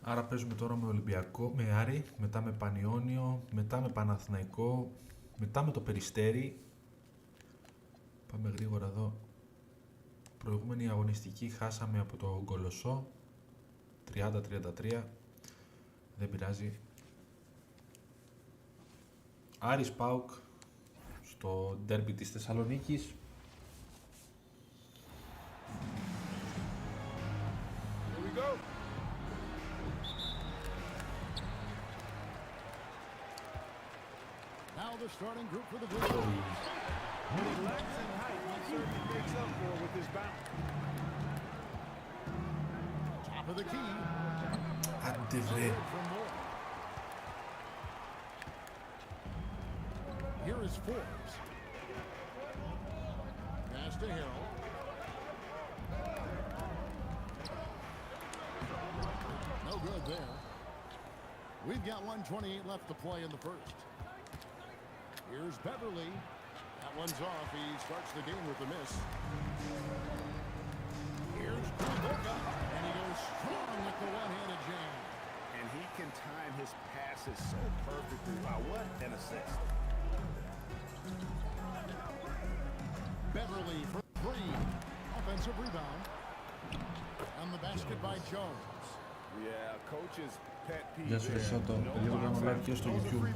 Άρα παίζουμε τώρα με Ολυμπιακό, με Άρη, μετά με Πανιόνιο, μετά με Παναθηναϊκό, μετά με το Περιστέρι. Πάμε γρήγορα εδώ. Προηγούμενη αγωνιστική χάσαμε από το Γκολοσσό 30-33. Δεν πειράζει. Άρης ΠΑΟΚ στο ντέρμπι της Θεσσαλονίκης. The starting group for the Blue. His legs and height, he certainly makes up for with his bounce. Top of the key. Here is Forbes. Pass to Harrell. No good there. We've got 1:28 left to play in the first. Here's Beverly. That one's off. He starts the game with a miss. Here's Goga. And he goes strong with the one-handed jam. And he can time his passes so perfectly. Wow, what an assist. Beverly for three. Offensive rebound. And the basket by Jones. Yeah, coaches. Γεια σου Ρεσότο, λίγο κάνω live και στο YouTube.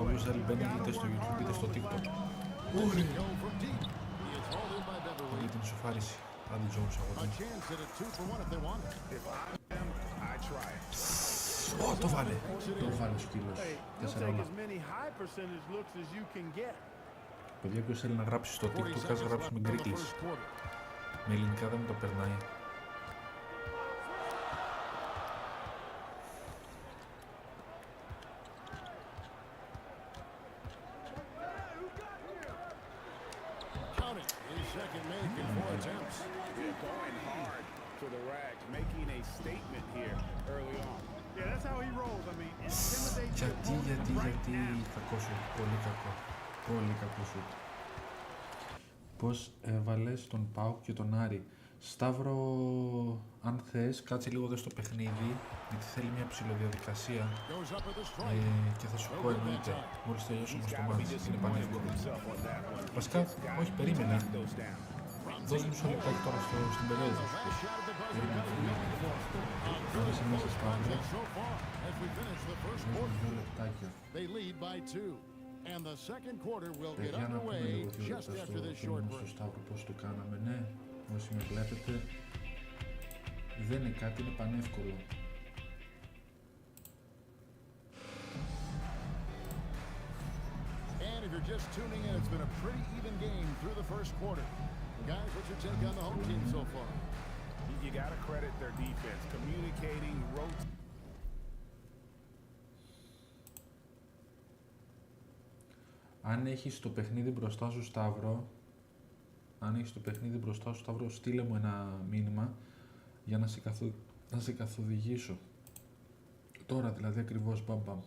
Όποιος θέλει μπαίνει είτε στο YouTube είτε στο TikTok. Ούρι! Πολύ την ισοφάριση. Άντι Jones αγώνα. Ω, το βάλε! Το βάλε ο σκύλος. 4 όλα. Παιδιά, ποιος θέλει να γράψει στο TikTok, ας γράψει με γκρίκλις. Με ελληνικά δεν μου το περνάει. Γιατί κακό σου, πολύ κακό, πολύ κακό σου. Πώς έβαλες τον ΠΑΟΚ και τον Άρη. Σταύρο, αν θες, κάτσε λίγο εδώ στο παιχνίδι, γιατί θέλει μια ψηλοδιαδικασία και θα σου πω εννοείται, μόλις τελειώσω όμως το μάτς, είναι πανεύκολο. Βασικά, όχι, περίμενα. Δώσ' μου μισό λεπτάκι τώρα στην περίοδο σου. Τώρα είσαι μέσα Σταύρο. Μισό λεπτάκια. Παιδιά, να πούμε λίγο 2 λεπτά στο Σταύρο πώς το κάναμε, ναι. Όσοι με βλέπετε, δεν είναι κάτι, είναι πανεύκολο. you're just tuning in, it's been a pretty even game through the first quarter. Guys, what's your take on the home team so far? You got to credit their defense, communicating, rotating. Αν έχεις το παιχνίδι μπροστά σου, Σταύρο, στείλε μου ένα μήνυμα για να σε καθοδηγήσω. Τώρα δηλαδή ακριβώς, μπαμ.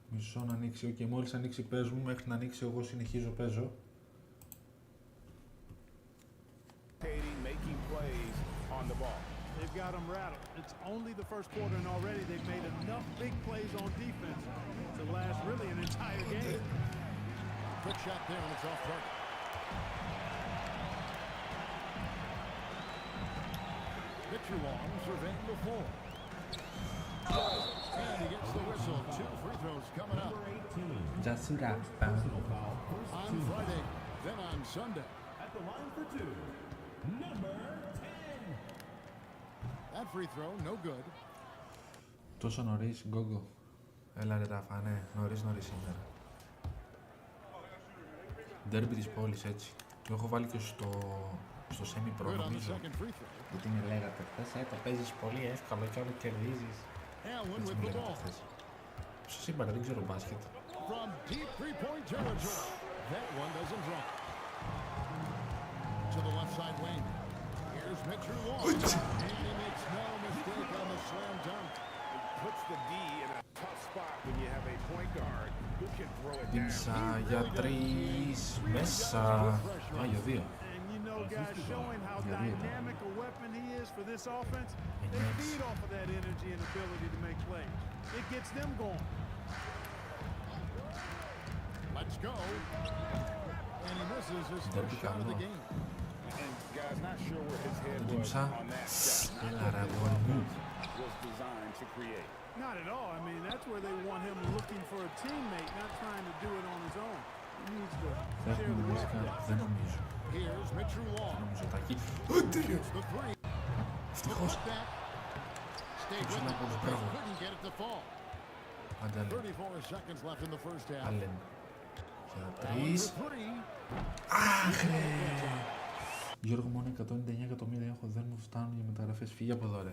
Μισό να ανοίξει, και μόλις ανοίξει πες μου, μέχρι να ανοίξει εγώ συνεχίζω παίζω. Making plays on the ball. They've got them rattled. It's only the first quarter, and already they've made enough big plays on defense to last really an entire game. Quick shot there, and it's off target. Pitcher long, surveying the floor. And he gets the whistle. 2 free throws coming up. On Friday, then on Sunday. At the line for 2, number 10. That free throw, no good. Τόσο νωρίς, Γκόγκο. Έλα ρε Ραφα, ναι, νωρίς σήμερα. Ντέρμπι της πόλης, έτσι. Το έχω βάλει και στο semi-pro, νομίζω. Γιατί με λέγατε χθες, το παίζεις πολύ εύκολο και όλο κερδίζεις. Έτσι με λέγατε χθες. Σας είπα, δεν ξέρω μπάσκετ. From deep three-point territory. That one doesn't drop. To the left side wing. Here's Mitchell Wall. And he makes no mistake on the slam dunk. Puts the D in a tough spot when you have a point guard who can throw it down. Δίνσα για 3, μέσα. Α, για 2. And you know, guys, showing how dynamic a weapon he is for this offense, they feed off of that energy and ability to make plays. It gets them going. Let's go. And he misses his first shot of the game. And guys, not sure where his head was Δίνσα. on that shot. Έλα ρε αγόρι μου. Was designed to create. Not at all. I mean, that's where they want him looking for a teammate, not trying to do it on his own. He needs to Θα share έχουμε the δει work. καν, δεν νομίζω. Here's Mitchell Wall. Νομίζω τακί. Shoots the three. Ευτυχώς. Put that. Stayed with it. Couldn't get it to fall. Άντε άλλεν. 34 seconds left in the first half. Άλλεν. Για Allen 3. for three. Αχ ρε. Γιώργο, μόνο 199 εκατομμύρια έχω, δεν μου φτάνουν για μεταγραφές. Φύγε από εδώ ρε.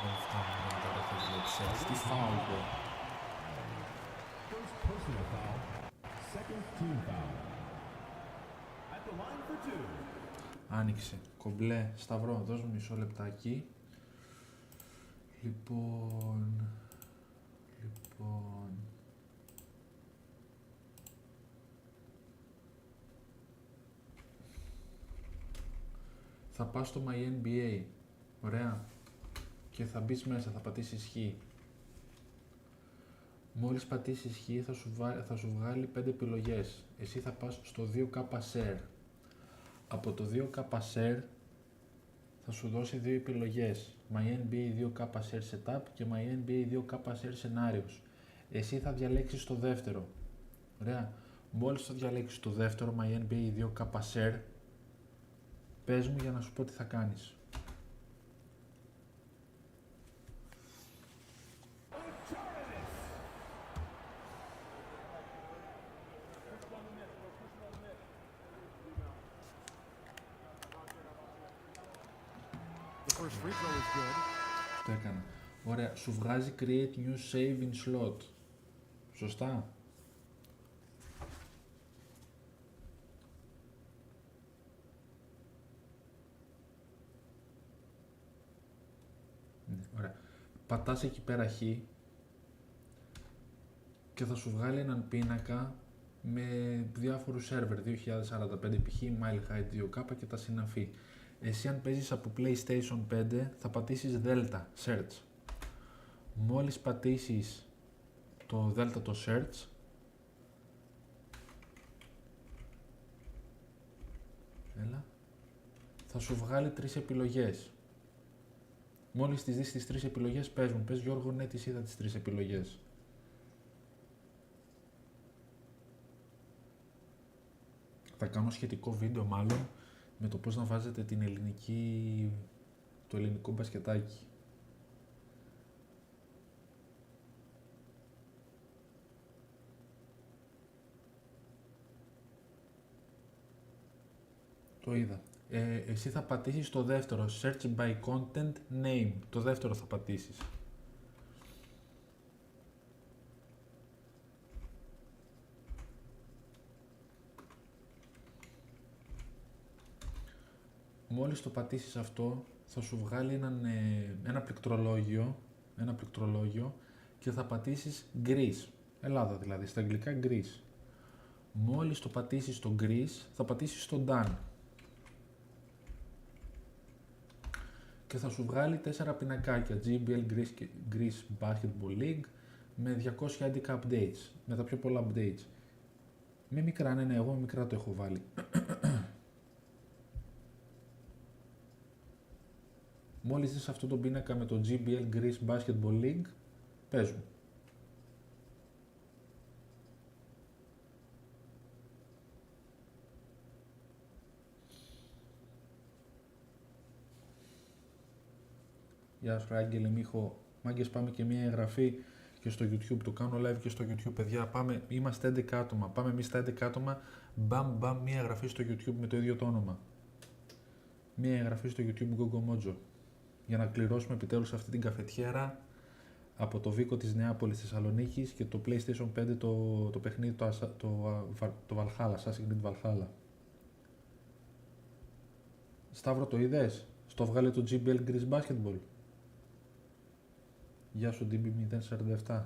Δεν μου φτάνουν για μεταγραφές για τις. Τι φάω εγώ. First personal foul, second team foul. At the line for 2, Άνοιξε. Κομπλέ. Σταυρό, δώσ' μου μισό λεπτάκι. Λοιπόν... Θα πας στο My NBA. Ωραία. Και θα μπεις μέσα, θα πατήσεις χ. Μόλις πατήσεις χ θα σου βγάλει 5 επιλογές. Εσύ θα πας στο 2K Share. Από το 2K Share θα σου δώσει 2 επιλογές. My NBA 2K Share Setup και My NBA 2K Share Scenarios. Εσύ θα διαλέξεις το δεύτερο. Ωραία. Μόλις θα διαλέξεις το δεύτερο My NBA 2K Share, πες μου για να σου πω τι θα κάνεις. The first free throw is good. Το έκανα. Ωραία. Σου βγάζει Create New Save in Slot. Σωστά. Ωραία. Πατάς εκεί πέρα χ και θα σου βγάλει έναν πίνακα με διάφορους σερβερ 2045 π.χ. Mile High 2K και τα συναφή. Εσύ αν παίζεις από PlayStation 5 θα πατήσεις Delta Search. Μόλις πατήσεις το Delta το Search, θα σου βγάλει 3 επιλογές. Μόλις τις δεις τις 3 επιλογές, πες μου, πες Γιώργο, ναι, τις είδα τις 3 επιλογές. Θα κάνω σχετικό βίντεο μάλλον με το πώς να βάζετε το ελληνικό μπασκετάκι. Το είδα. Εσύ θα πατήσεις το δεύτερο, Search by Content Name. Το δεύτερο θα πατήσεις. Μόλις το πατήσεις αυτό, θα σου βγάλει ένα πληκτρολόγιο και θα πατήσεις Greece. Ελλάδα δηλαδή, στα αγγλικά Greece. Μόλις το πατήσεις στο Greece, θα πατήσεις στο Done. Και θα σου βγάλει 4 πινακάκια, GBL Greece Basketball League, με 211 updates, με τα πιο πολλά updates. Με μικρά, ναι, εγώ με μικρά το έχω βάλει. Μόλις δεις αυτό το πίνακα με το GBL Greece Basketball League, πες μου. Γεια σου Άγγελε Μίχο, μάγκες πάμε και μια εγγραφή και στο YouTube, το κάνω live και στο YouTube παιδιά, πάμε, είμαστε 11 άτομα, πάμε εμείς τα 11 άτομα, μπαμ μια εγγραφή στο YouTube με το ίδιο το όνομα. Μια εγγραφή στο YouTube GogoMotzo, για να κληρώσουμε επιτέλους αυτή την καφετιέρα από το Βίκο της Νεάπολης Θεσσαλονίκης και το PlayStation 5 το παιχνίδι το Valhalla, Assassin's Creed Valhalla. Σταύρο το είδες, στο βγάλε το GBL Greece Basketball. Γεια σου DB047.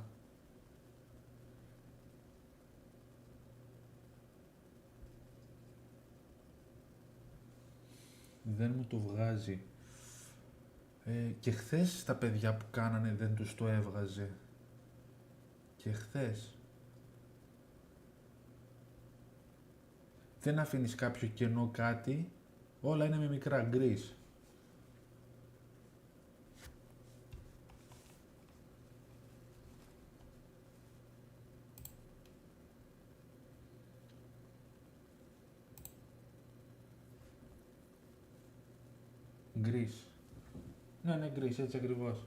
Δεν μου το βγάζει. Και χθες τα παιδιά που κάνανε δεν τους το έβγαζε. Και χθες. Δεν αφήνεις κάποιο κενό κάτι. Όλα είναι με μικρά γκρις. Γκρις. Ναι, γκρις, έτσι ακριβώς.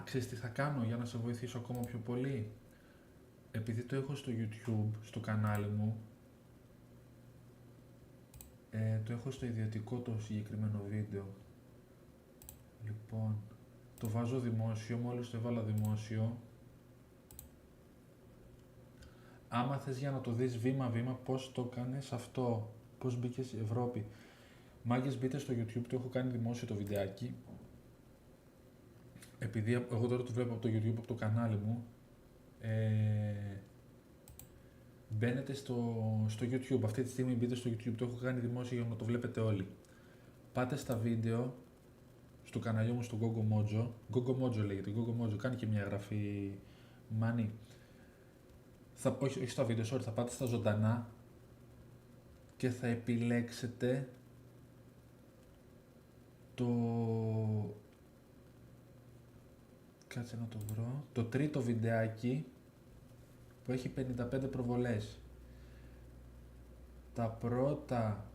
Ξέρεις τι θα κάνω για να σε βοηθήσω ακόμα πιο πολύ. Επειδή το έχω στο YouTube, στο κανάλι μου, το έχω στο ιδιωτικό το συγκεκριμένο βίντεο. Λοιπόν, το βάζω δημόσιο, μόλις το έβαλα δημόσιο. Άμα θες για να το δεις βήμα-βήμα πώς το κάνεις αυτό, πώς μπήκες στην Ευρώπη. Μάγκες μπείτε στο YouTube, το έχω κάνει δημόσιο το βιντεάκι. Επειδή εγώ τώρα το βλέπω από το YouTube, από το κανάλι μου, μπαίνετε στο YouTube, αυτή τη στιγμή μπείτε στο YouTube, το έχω κάνει δημόσιο για να το βλέπετε όλοι. Πάτε στα βίντεο, στο κανάλι μου στο GogoMotzo, GogoMotzo λέγεται, GogoMotzo, κάνει και μια εγγραφή, Μάνι. Όχι στα βίντεο, θα πάτε στα ζωντανά και θα επιλέξετε κάτσε να το βρω, το τρίτο βιντεάκι που έχει 55 προβολές. Στα πρώτα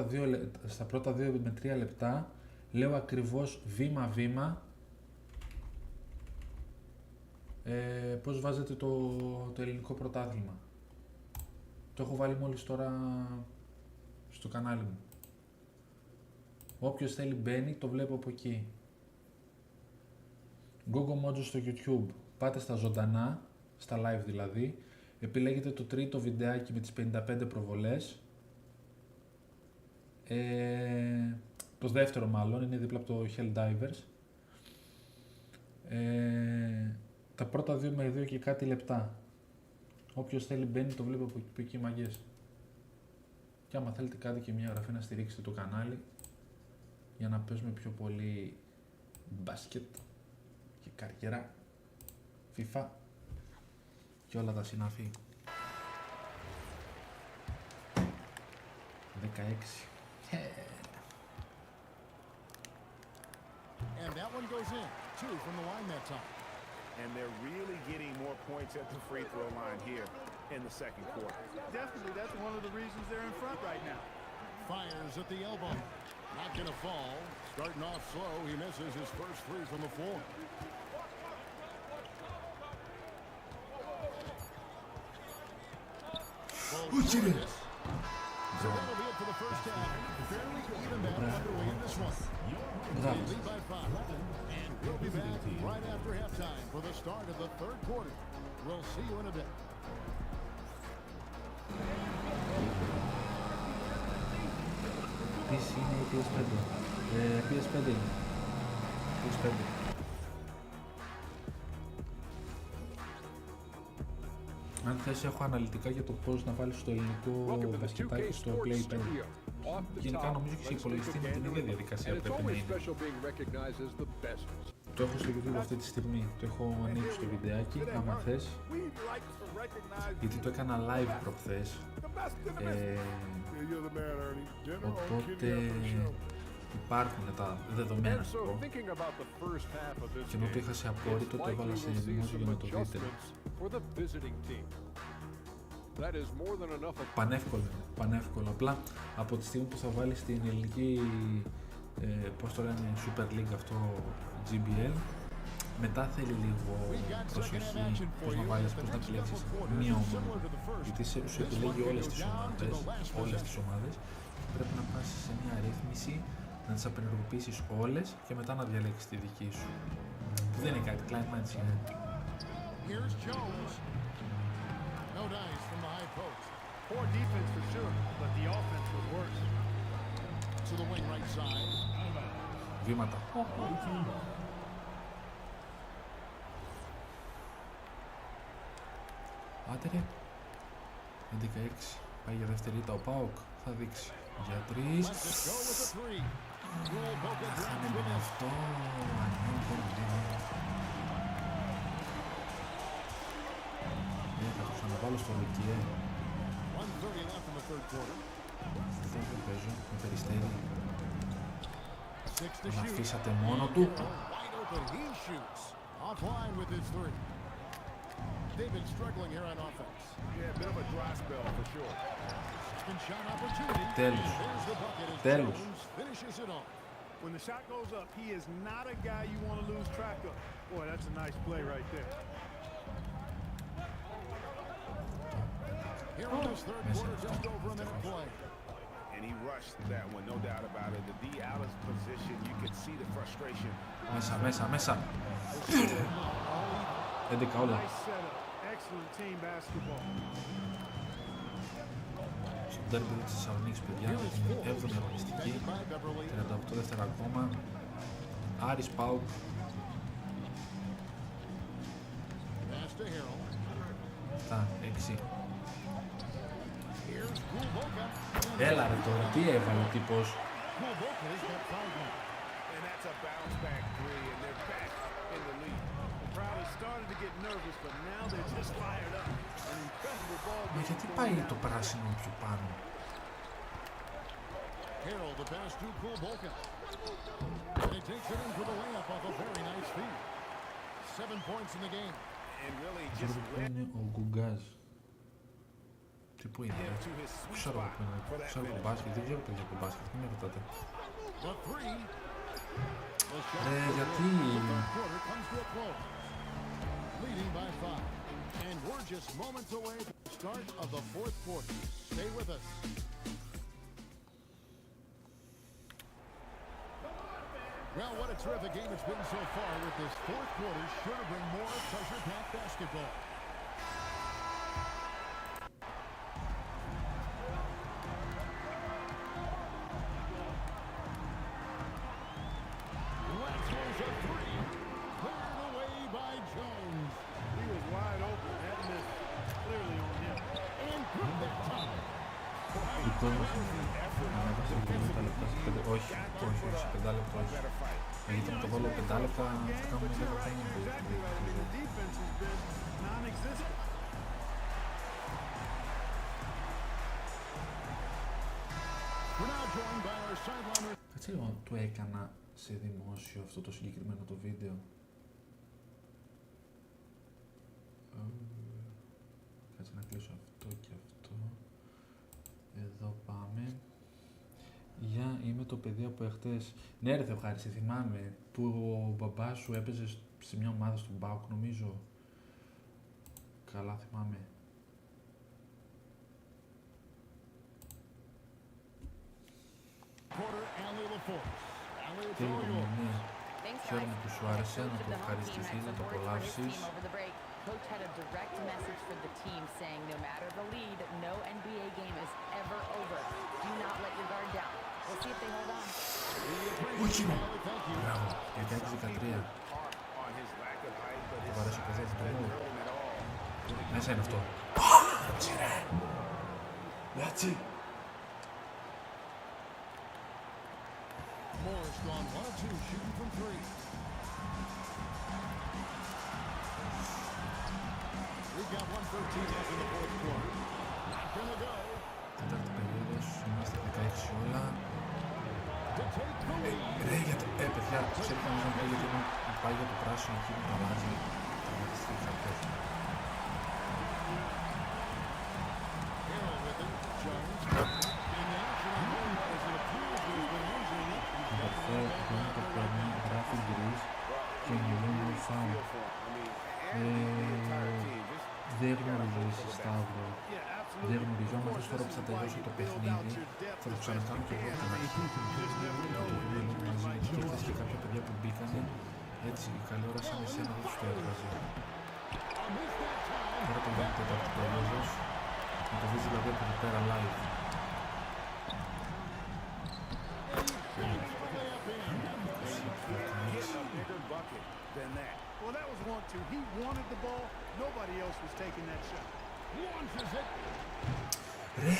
2 με 3 λεπτά λέω ακριβώς βήμα-βήμα πώς βάζετε το ελληνικό πρωτάθλημα. Το έχω βάλει μόλις τώρα στο κανάλι μου. Όποιος θέλει μπαίνει, το βλέπω από εκεί. GogoMotzo στο YouTube. Πάτε στα ζωντανά, στα live δηλαδή. Επιλέγετε το τρίτο βιντεάκι με τις 55 προβολές. Το δεύτερο μάλλον, είναι δίπλα από το Helldivers. Τα πρώτα 2 με 2 και κάτι λεπτά. Όποιος θέλει μπαίνει, το βλέπω από εκεί μαγκές. Και άμα θέλετε κάτι και μια γραφή να στηρίξετε το κανάλι για να παίζουμε πιο πολύ μπάσκετ και καριέρα, FIFA και όλα τα συναφή. 16. And that one goes in. 2 from the line that time. And they're really getting more points at the free throw line here in the second quarter. Definitely, that's one of the reasons they're in front right now. Fires at the elbow. Not going to fall. Starting off slow, he misses his first 3 from the floor. So that'll be it for the first half. Fairly even battle underway in this one. They lead by 5. And we'll be back right after halftime for the start of the third quarter. We'll see you in a bit. PC είναι η PS5. PS5 είναι. PS5. Αν θες έχω αναλυτικά για το πώς να βάλεις στο ελληνικό μπασκετάκι στο Play 5. Γενικά νομίζω και σε υπολογιστή με την ίδια διαδικασία πρέπει να είναι. Το έχω στο YouTube αυτή τη στιγμή, το έχω ανοίξει το βιντεάκι, άμα θες. Γιατί το έκανα live προχθές. Οπότε υπάρχουν τα δεδομένα αυτό. Και ενώ το είχα σε απόρριτο, το έβαλα σε δημόσιο για να το δείτε. Πανεύκολο. Απλά από τη στιγμή που θα βάλεις στην ελληνική, πώς το λένε, Super League αυτό, GBL, μετά θέλει λίγο προσοχή, πώς να βάλεις, πώς να επιλέξεις μία ομάδα. Γιατί σου επιλέγει όλες τις ομάδες. Πρέπει να πάσεις σε μια ρύθμιση, να τις απενεργοποιήσεις όλες και μετά να διαλέξεις τη δική σου. Που δεν είναι κάτι, client management είναι. No dice from the high post. Poor defense for sure, but the offense was worse. To the wing right side. Βήματα. Άντε ρε. 11-6. Πάει για δεύτερη ήττα ο ΠΑΟΚ. Θα δείξει. Για 3. Χάνε με αυτό. Θα το ξαναβάλω στο Λουκιέ. Δεν παίζω με Περιστέρι. Τον αφήσατε μόνο του. Τέλος. When the shot goes up, he is not a guy you want to lose track of. Boy, that's a nice play right there. Here in this third quarter, just over a minute play. And he rushed that one, no doubt about it. The D out of position, you could see the frustration. Μέσα. 11 όλα. Nice setup. Excellent team basketball. Στο ντέρμπι της Θεσσαλονίκης, παιδιά, με την 7η αγωνιστική, 38 δεύτερα ακόμα. Άρης ΠΑΟΚ. Τα 6. Έλα ρε τώρα, τι έβαλε ο τύπος. Μα γιατί πάει το πράσινο πιο πάνω. Ξέρω που είναι ο Γκουγκάζ. Τι που είναι, ξέρω που είναι, ξέρω το μπάσκετ, δεν ξέρω παιδιά το μπάσκετ, μην με ρωτάτε. Γιατί... Well, what a terrific game it's been so far with this fourth quarter. Sure to bring more pressure-packed basketball. Let's a three. Cleared away by Jones. He was wide open. That miss clearly on him. And good that time. Όχι, σε 5 λεπτά όχι. Γιατί να το βάλω 5 λεπτά θα κάνουμε 10 χρόνια. Κάτσε λίγο, το έκανα σε δημόσιο αυτό το συγκεκριμένο το βίντεο. Κάτσε να κλείσω αυτό και αυτό. Εδώ πάμε. Γεια, είμαι το παιδί από εχθές. Ναι ρε Θεοχάριστη, θυμάμαι που ο μπαμπάς σου έπαιζε σε μια ομάδα στον ΠΑΟΚ, νομίζω. Καλά θυμάμαι. Τι λοιπόν, ναι. Χαίρομαι που σου άρεσε, να το ευχαριστηθείς, να το απολαύσεις. Coach had a direct message for the team saying no matter the lead, no NBA game is ever over. Do not let your guard down. We'll see if they hold on. Όχι! Μπράβο, 16-13. Το βαρέσω παιδί αυτό μου. Μέσα είναι αυτό. Έτσι ρε! Έτσι! Morris gone 1-2, shooting from 3. We've got 1:13 left in the fourth quarter. Not gonna go. Τέταρτη περίοδος, είμαστε 16 όλα. Ρε, γιατί, παιδιά, ξέρετε να πω γιατί μου πάει για το πράσινο εκεί με τα βάζει. Τραυματιστεί χαρτές. Αδερφέ, δεν το παίρνει, γράφει γκρις και μιλούν φάουλ. Δεν γνωρίζω εσύ Σταύρο. Δεν γνωρίζω, άμα θες τώρα που θα τελειώσει το παιχνίδι, θα το ξανακάνω και εγώ από την αρχή. Να το δούμε λίγο μαζί και χθες και κάποια παιδιά που μπήκανε, έτσι, η καλή ώρα σαν εσένα δεν τους το έβγαζε. Τώρα το βγαίνει τέταρτη περίοδος, να το δεις δηλαδή από εδώ πέρα live. Well, that was 1-2. He wanted the ball. Nobody else was taking that shot. Launches it. Ρε!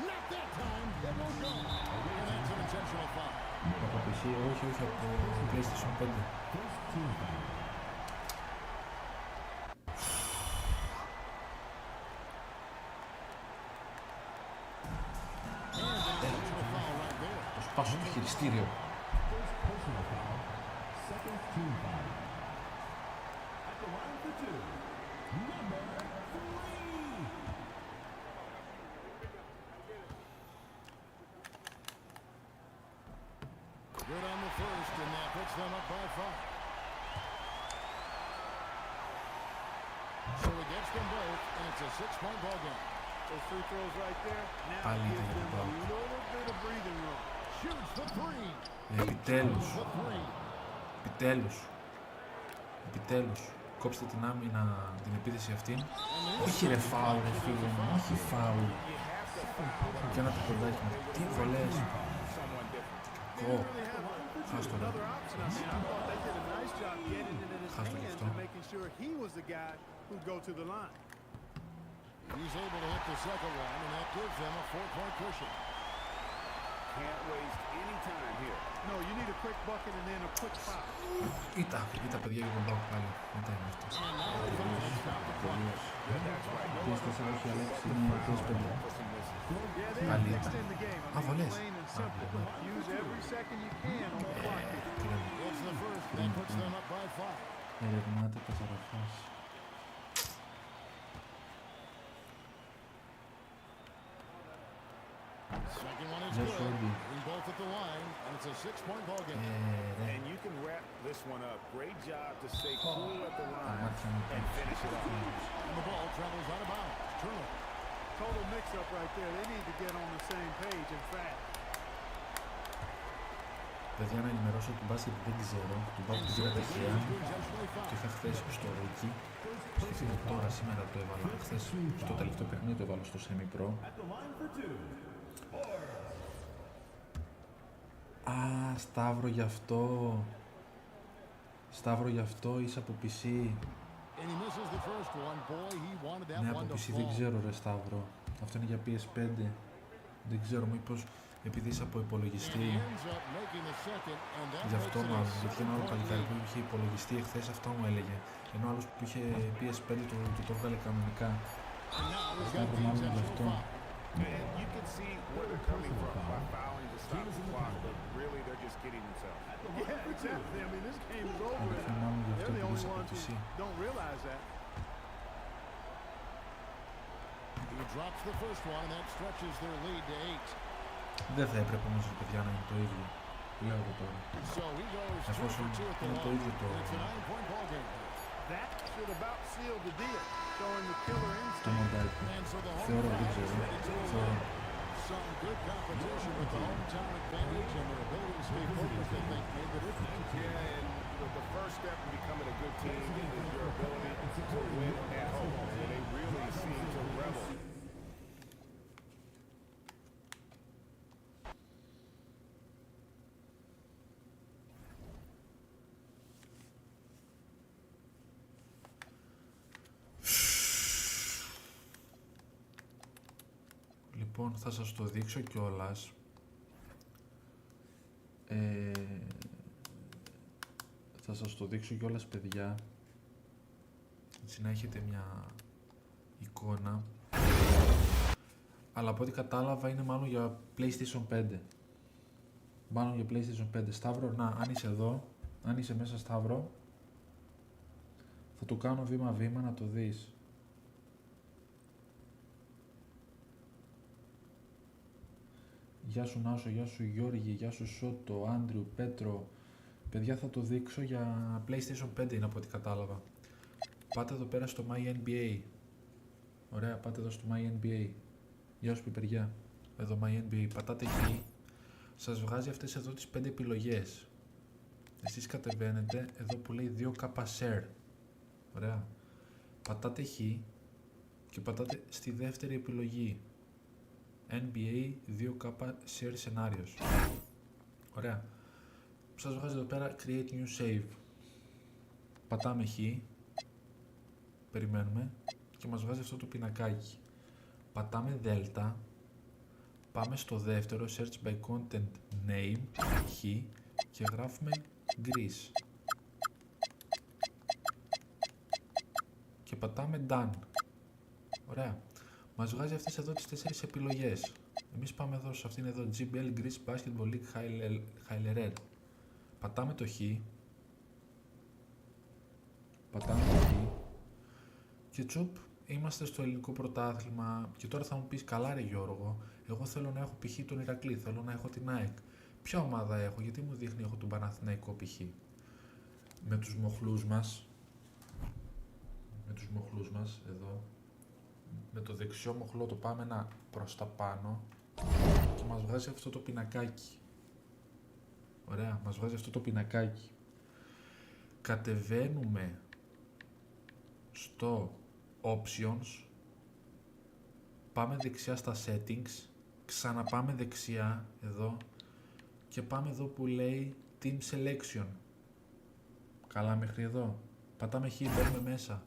Not that time. That won't go. And that's an intentional foul. Από PC, όχι, όχι, από PlayStation 5. Το σπάσω το χειριστήριο. Good on the first, and that puts them up by 5. So he gets them both, and it's a 6-point ball game. Those free throws right there. Now Πάλι gives ήταν them το a little bit of breathing room. Shoots the 3. Επιτέλους. The 3. Επιτέλους. Επιτέλους. Κόψτε την άμυνα, την επίθεση αυτήν. Όχι ρε φάουλ, ρε φίλε μου, όχι φάουλ. Και ένα το κοντάκι μου. Τι βολές. Κακό. Χάστο ρε. Χάστο και αυτό. He's able to hit the second one, and that gives them a 4-point cushion. Can't waste any time here. No, you need a quick bucket and then a quick foul. Ήταν παιδιά για τον Πάο πάλι. Μετά είναι αυτό. Τελείως. PS4 έχει αλλάξει, είναι PS5. Πάλι ήταν. Α, βολές. Use every second you can on the clock. It's the first, that puts them up by 5. Ερευνάται τα σαραφάς. Second one is Yes, good. Andy. We both at the line, and it's a 6-point ball game. And you can wrap this one up. Great job to stay cool at the line Μάτια μου and finish it off. And the ball travels out of bounds. Turnover. Total mix-up right there. They need to get on the same page and fast. Παιδιά, να ενημερώσω του μπάσκετ δεν ξέρω, του πάω που πήρα τυχαία. Το είχα χθες στο Rookie. Σκεφτείτε τώρα, σήμερα το έβαλα. Χθες στο τελευταίο παιχνίδι το έβαλα στο Semi-Pro. Α, Σταύρο γι' αυτό. Σταύρο γι' αυτό είσαι από PC. Ναι, από PC δεν ξέρω ρε Σταύρο. Αυτό είναι για PS5. Δεν ξέρω, μήπως επειδή είσαι από υπολογιστή. Γι' αυτό μάλλον, γιατί ένα άλλο παλικάρι που είχε υπολογιστή εχθές αυτό μου έλεγε. Ενώ άλλος που είχε PS5 το έβγαλε κανονικά. Σταύρο μάλλον γι' αυτό. And you can see where they're coming from by fouling the to stop the clock, but really they're just kidding themselves. Yeah, exactly. I mean, this game is over. Αδερφέ μου γι' αυτό They're the πήγες only από ones τη who ΣΥ. don't realize that. He drops the first one, and that stretches their lead to 8. Δεν θα έπρεπε όμως ρε παιδιά να είναι το ίδιο. Λέω εγώ τώρα. So he goes 2 Εφόσον for 2 at the είναι το line. ίδιο το... It's a 9-point ball game. That should about seal the deal, showing the killer το instinct. μοντάρι του. And so the Θεωρώ, home δεν crowd is ξέρω. ready to Θεωρώ. some good competition with the hometown advantage and their ability to stay focused, I think, made the difference. Yeah, and the first step in becoming a good team is your ability to win at home. And they really seem to revel. Λοιπόν, θα σας το δείξω κιόλας. Θα σας το δείξω κιόλας, παιδιά. Έτσι να έχετε μια εικόνα. Αλλά από ό,τι κατάλαβα είναι μάλλον για PlayStation 5. Μάλλον για PlayStation 5. Σταύρο, να, αν είσαι εδώ, αν είσαι μέσα, Σταύρο, θα το κάνω βήμα-βήμα να το δεις. Γεια σου Νάσο, γεια σου Γιώργη, γεια σου Σότο, Άντριου, Πέτρο. Παιδιά, θα το δείξω για PlayStation 5 είναι από ό,τι κατάλαβα. Πάτε εδώ πέρα στο My NBA. Ωραία, πάτε εδώ στο My NBA. Γεια σου πιπεριά. Εδώ My NBA. Πατάτε εκεί. Σας βγάζει αυτές εδώ τις 5 επιλογές. Εσείς κατεβαίνετε εδώ που λέει 2K Share. Ωραία. Πατάτε εκεί και πατάτε στη δεύτερη επιλογή. NBA 2K Share Scenarios. Ωραία. Σας βγάζει εδώ πέρα Create New Save. Πατάμε χ. Περιμένουμε. Και μας βγάζει αυτό το πινακάκι. Πατάμε Δέλτα. Πάμε στο δεύτερο Search by Content Name. Χ. Και γράφουμε Greece. Και πατάμε Done. Ωραία. Μας βγάζει αυτές εδώ τις 4 επιλογές. Εμείς πάμε εδώ σε αυτήν εδώ, GBL Greece Basketball League Highlighter. Πατάμε το Χ. Πατάμε το Χ. Και τσουπ, είμαστε στο ελληνικό πρωτάθλημα. Και τώρα θα μου πεις, καλά ρε Γιώργο, εγώ θέλω να έχω π.χ. τον Ηρακλή, θέλω να έχω την ΑΕΚ. Ποια ομάδα έχω, γιατί μου δείχνει έχω τον Παναθηναϊκό π.χ. Με τους μοχλούς μας, εδώ, με το δεξιό μοχλό το πάμε ένα προς τα πάνω και μας βγάζει αυτό το πινακάκι. Ωραία, μας βγάζει αυτό το πινακάκι. Κατεβαίνουμε στο Options, πάμε δεξιά στα Settings, ξαναπάμε δεξιά εδώ και πάμε εδώ που λέει Team Selection. Καλά μέχρι εδώ. Πατάμε χ, μπαίνουμε μέσα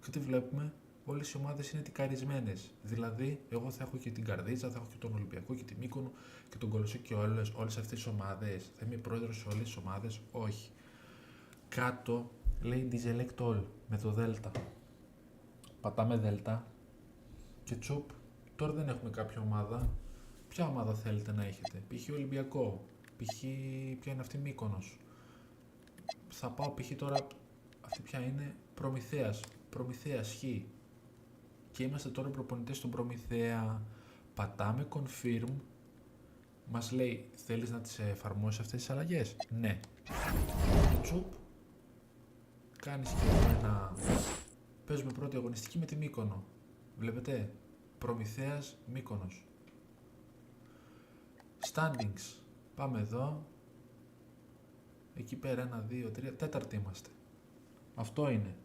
και τι βλέπουμε? Όλες οι ομάδες είναι τικαρισμένες. Δηλαδή, εγώ θα έχω και την Καρδίτσα, θα έχω και τον Ολυμπιακό και τη Μύκονο και τον Κολοσσό και όλες αυτές τις ομάδες. Θα είμαι πρόεδρος σε όλες τις ομάδες. Όχι. Κάτω λέει Deselect All με το Δέλτα. Πατάμε Δέλτα και τσουπ. Τώρα δεν έχουμε κάποια ομάδα. Ποια ομάδα θέλετε να έχετε? Π.χ. Ολυμπιακό. Π.χ. ποια είναι αυτή? Μύκονος. Θα πάω π.χ. τώρα. Αυτή ποια είναι? Προμηθέας Χ. Και είμαστε τώρα προπονητές στον Προμηθέα. Πατάμε Confirm. Μας λέει, θέλεις να τις εφαρμόσεις αυτές τις αλλαγές? Ναι. Και τσουπ. Κάνεις και ένα... Παίζουμε πρώτη αγωνιστική με τη Μύκονο. Βλέπετε. Προμηθέας Μύκονος. Standings. Πάμε εδώ. Εκεί πέρα 1, 2, 3. Τέταρτη είμαστε. Αυτό είναι.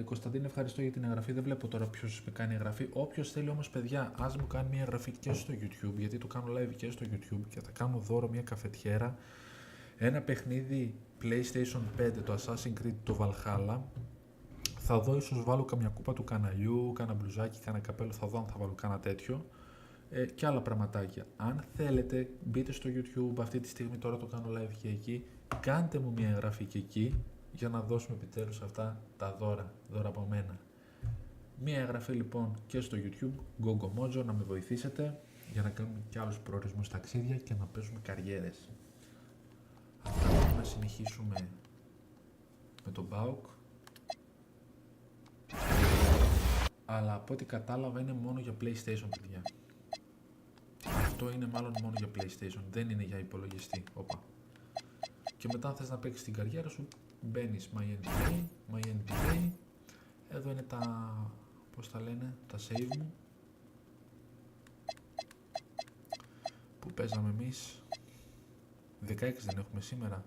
Κωνσταντίνε, ευχαριστώ για την εγγραφή. Δεν βλέπω τώρα ποιος με κάνει εγγραφή. Όποιος θέλει όμως, παιδιά, ας μου κάνει μια εγγραφή και στο YouTube, γιατί το κάνω live και στο YouTube και θα κάνω δώρο μια καφετιέρα, ένα παιχνίδι PlayStation 5, το Assassin's Creed, το Valhalla. Θα δω, ίσως βάλω καμιά κούπα του καναλιού, κάνα μπλουζάκι, κάνα καπέλο, θα δω αν θα βάλω κάνα τέτοιο. Και άλλα πραγματάκια. Αν θέλετε, μπείτε στο YouTube, αυτή τη στιγμή τώρα το κάνω live και εκεί, κάντε μου μια εγγραφή και εκεί, για να δώσουμε επιτέλους αυτά τα δώρα από μένα. Μία εγγραφή λοιπόν και στο YouTube, GogoMotzo, να με βοηθήσετε, για να κάνουμε και άλλους προορισμούς ταξίδια και να παίζουμε καριέρες. Αυτά πρέπει να συνεχίσουμε με τον ΠΑΟΚ. Αλλά από ό,τι κατάλαβα είναι μόνο για PlayStation, παιδιά. Αυτό είναι μάλλον μόνο για PlayStation, δεν είναι για υπολογιστή. Όπα. Και μετά αν θες να παίξεις την καριέρα σου, μπαίνεις My NBA. Εδώ είναι τα, πώς τα λένε, τα save μου. Που παίζαμε εμείς. 16 δεν έχουμε σήμερα.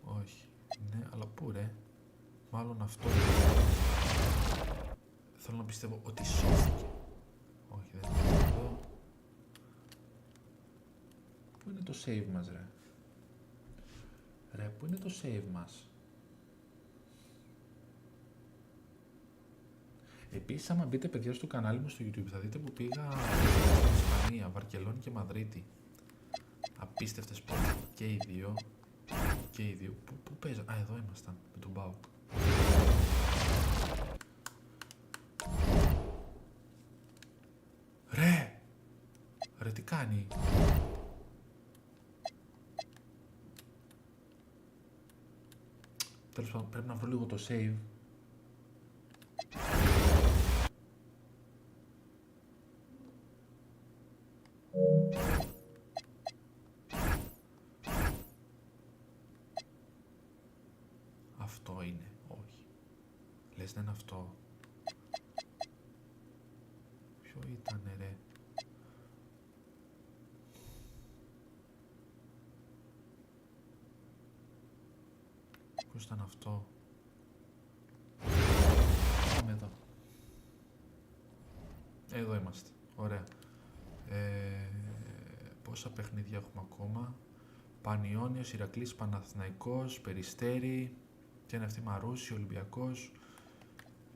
Όχι. Ναι, αλλά πού ρε. Μάλλον αυτό. Θέλω να πιστεύω ότι σώθηκε. Όχι, δεν είναι αυτό. Πού είναι το save μας ρε. Ρε, πού είναι το save μας. Επίσης, άμα μπείτε παιδιά στο κανάλι μου στο YouTube, θα δείτε που πήγα στην Ισπανία, Βαρκελόνη και Μαδρίτη. Απίστευτες πόλεις και οι δύο. Και οι δύο. Πού παίζω. Α, εδώ ήμασταν με τον ΠΑΟΚ. Ρε, τι κάνει. Τέλος πάντων, πρέπει να βρω λίγο το save. Αυτό είναι, όχι. Λες δεν είναι αυτό. Ποιο ήτανε ρε. Ποιος ήταν αυτό. Πάμε εδώ. Εδώ είμαστε. Ωραία. Πόσα παιχνίδια έχουμε ακόμα. Πανιόνιος, Ηρακλής, Παναθηναϊκός, Περιστέρι. Και είναι αυτή Μαρούσι, Ολυμπιακός.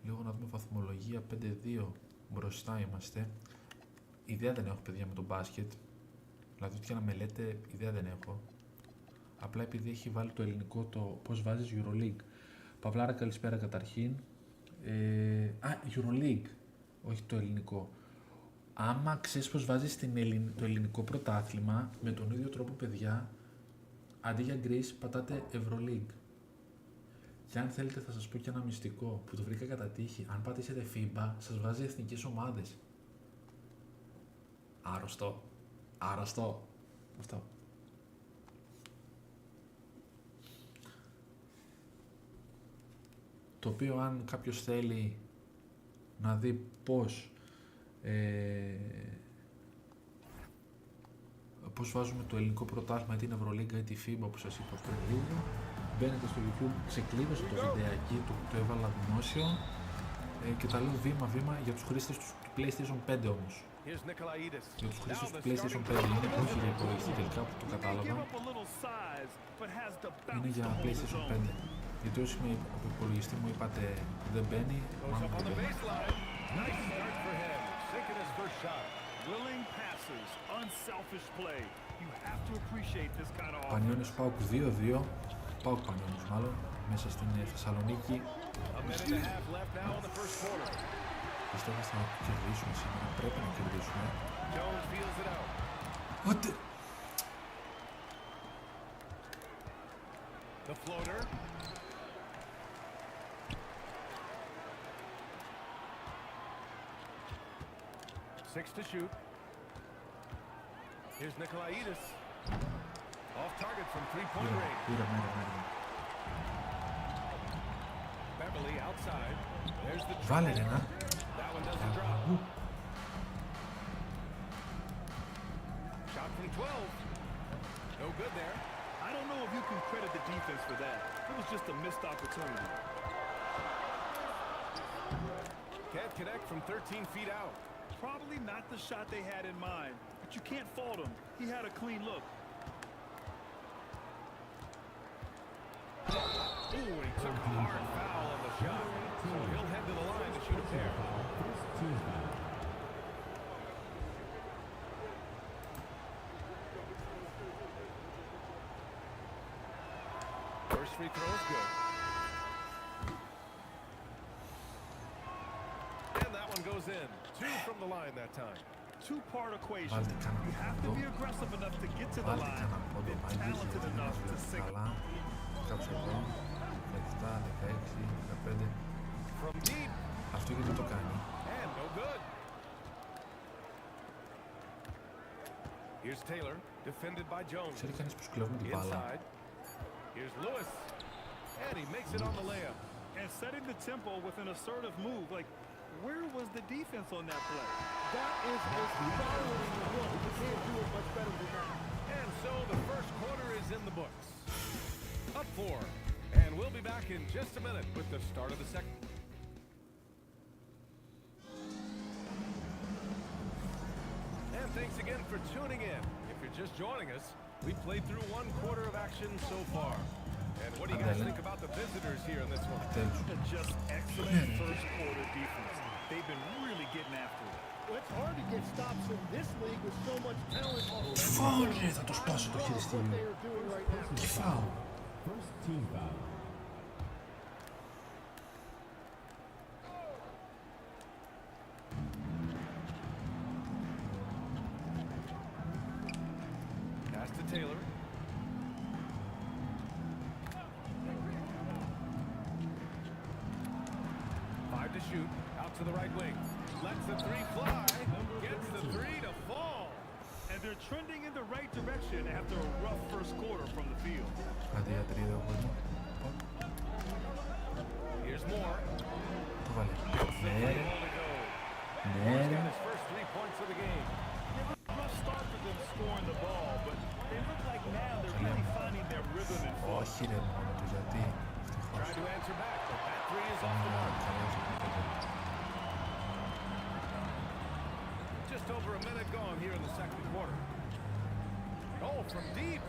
Λίγο να δούμε βαθμολογία. 5-2 μπροστά είμαστε. Ιδέα δεν έχω παιδιά με το μπάσκετ. Δηλαδή ό,τι και να με λέτε, ιδέα δεν έχω. Απλά επειδή έχει βάλει το ελληνικό το πώς βάζεις EuroLeague. Παυλάρα, καλησπέρα καταρχήν. EuroLeague, όχι το ελληνικό. Άμα ξέρεις πώς βάζεις το ελληνικό πρωτάθλημα, με τον ίδιο τρόπο παιδιά, αντί για Greece πατάτε EuroLeague. Και αν θέλετε θα σας πω και ένα μυστικό που το βρήκα κατά τύχη. Αν πατήσετε FIBA, σας βάζει εθνικές ομάδες. Άρρωστο. Αυτό. Το οποίο αν κάποιος θέλει να δει πώς βάζουμε το ελληνικό πρωτάθλημα ή την Ευρωλίγκα ή τη FIBA που σας είπα πριν λίγο, μπαίνετε στο YouTube, ξεκλείδωσα το βιντεάκι του, το έβαλα δημόσιο και τα λέω βήμα-βήμα για τους χρήστες του PlayStation 5 όμως. Για τους χρήστες του PlayStation 5 είναι, όχι για υπολογιστή τελικά που το κατάλαβα. Είναι για PlayStation 5. Γιατί όσοι με από υπολογιστή μου είπατε δεν μπαίνει, μάλλον δεν μπαίνει. Πανιόνιος ΠΑΟΚ 2-2. ΠΑΟΚ Πανιόνιος μάλλον, μέσα στην Θεσσαλονίκη. Πιστεύω θα κερδίσουμε σήμερα, πρέπει να κερδίσουμε. What? The floater. Six to shoot. Here's Nikolaitis. Off target from three-point range. Beverly outside. There's the Βάλε ρε να. That one doesn't drop. Shot from 12. No good there. I don't know if you can credit the defense for that. It was just a missed opportunity. Can't connect from 13 feet out. Probably not the shot they had in mind, but you can't fault him. He had a clean look. Ooh, he took a hard foul on the shot. So he'll head to the line to shoot a pair. First free throw is good. And that one goes in. 2 from the line that time. Two-part equation. Βάλτε κανένα You have to πόντο. be aggressive enough to get to the Βάλτε line κανένα πόντο, and μάγκες, talented γιατί δεν enough μας to βλέπετε sink. καλά. Κάπως εδώ, 17, 16, 15. From deep. Αυτό γιατί το κάνει. And no good. Here's Taylor, defended by Jones. Ξέρει κανείς πως κλέβουμε την μπάλα. Inside. Here's Lewis. And he makes it on the layup. And setting the tempo with an assertive move. Like, where was the defense on that play? That is a spiraling look. You can't do it much better than that. And so the first quarter is in the books. Up 4. And we'll be back in just a minute with the start of the second. And thanks again for tuning in. If you're just joining us, we've played through 1 quarter of action so far. And what do you guys think about the visitors here in this one? Τέλος. Just excellent first quarter defense. They've been really getting after it. Well, it's hard to get stops in this league with so much talent on the Φάουλ, θα το σπάσω το what χειριστήριο. they are doing right now. Τι φάουλ. First team foul. Pass to Taylor. Five to shoot. Out to the right wing. Lets the 3 fly. Gets the 3 to fall. And they're trending in the right direction after a rough first quarter from the field. Άντε για τρίτο κόσμο. Here's more. Το βάλε. Ναι, Ball ρε. to go. Ναι, He's ρε. got his first 3 points of the game. Rough start for them scoring the ball, but they look like now they're really finding their rhythm and flow. Όχι ρε μόνο του, γιατί. Ευτυχώς. Trying to answer back, but that 3 is off the mark. Καλώς. Just over a minute gone here in the second quarter. Oh, from deep.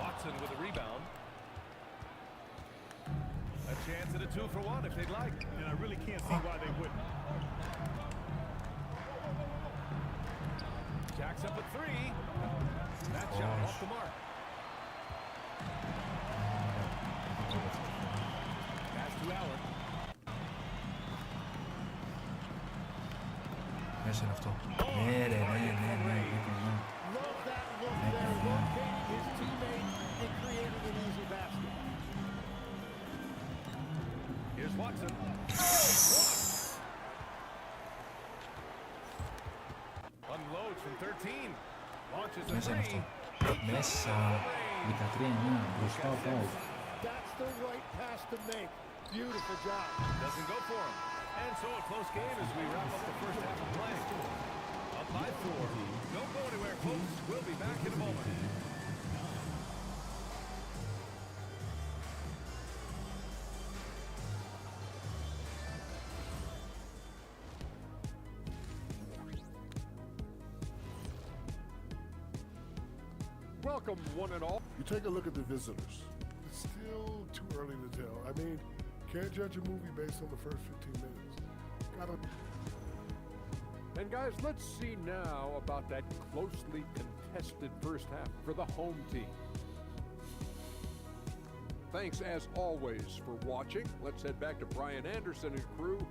Watson with a rebound. A chance at a 2-for-1 if they'd like. And I really can't see why they wouldn't. Jacks up at 3. That shot off the mark. Pass to Allen. Μέσα είναι αυτό. Ναι ρε, ναι, ναι, ναι. Love that look there, locating his teammate and creating an easy basket. Here's Watson. Unloads from 13. Launches a Μέσα είναι 3. αυτό. Μέσα. 13-9. Μπροστά ο Πάου. That's the right pass to make. Beautiful job. Doesn't go for him. And so a close game as we wrap up the first half of play. Up by 4. Don't go anywhere, folks. We'll be back in a moment. Welcome, one and all. You take a look at the visitors. It's still too early to tell. I mean, can't judge a movie based on the first 15 minutes. Gotta. And guys, let's see now about that closely contested first half for the home team. Thanks as always for watching. Let's head back to Brian Anderson and crew.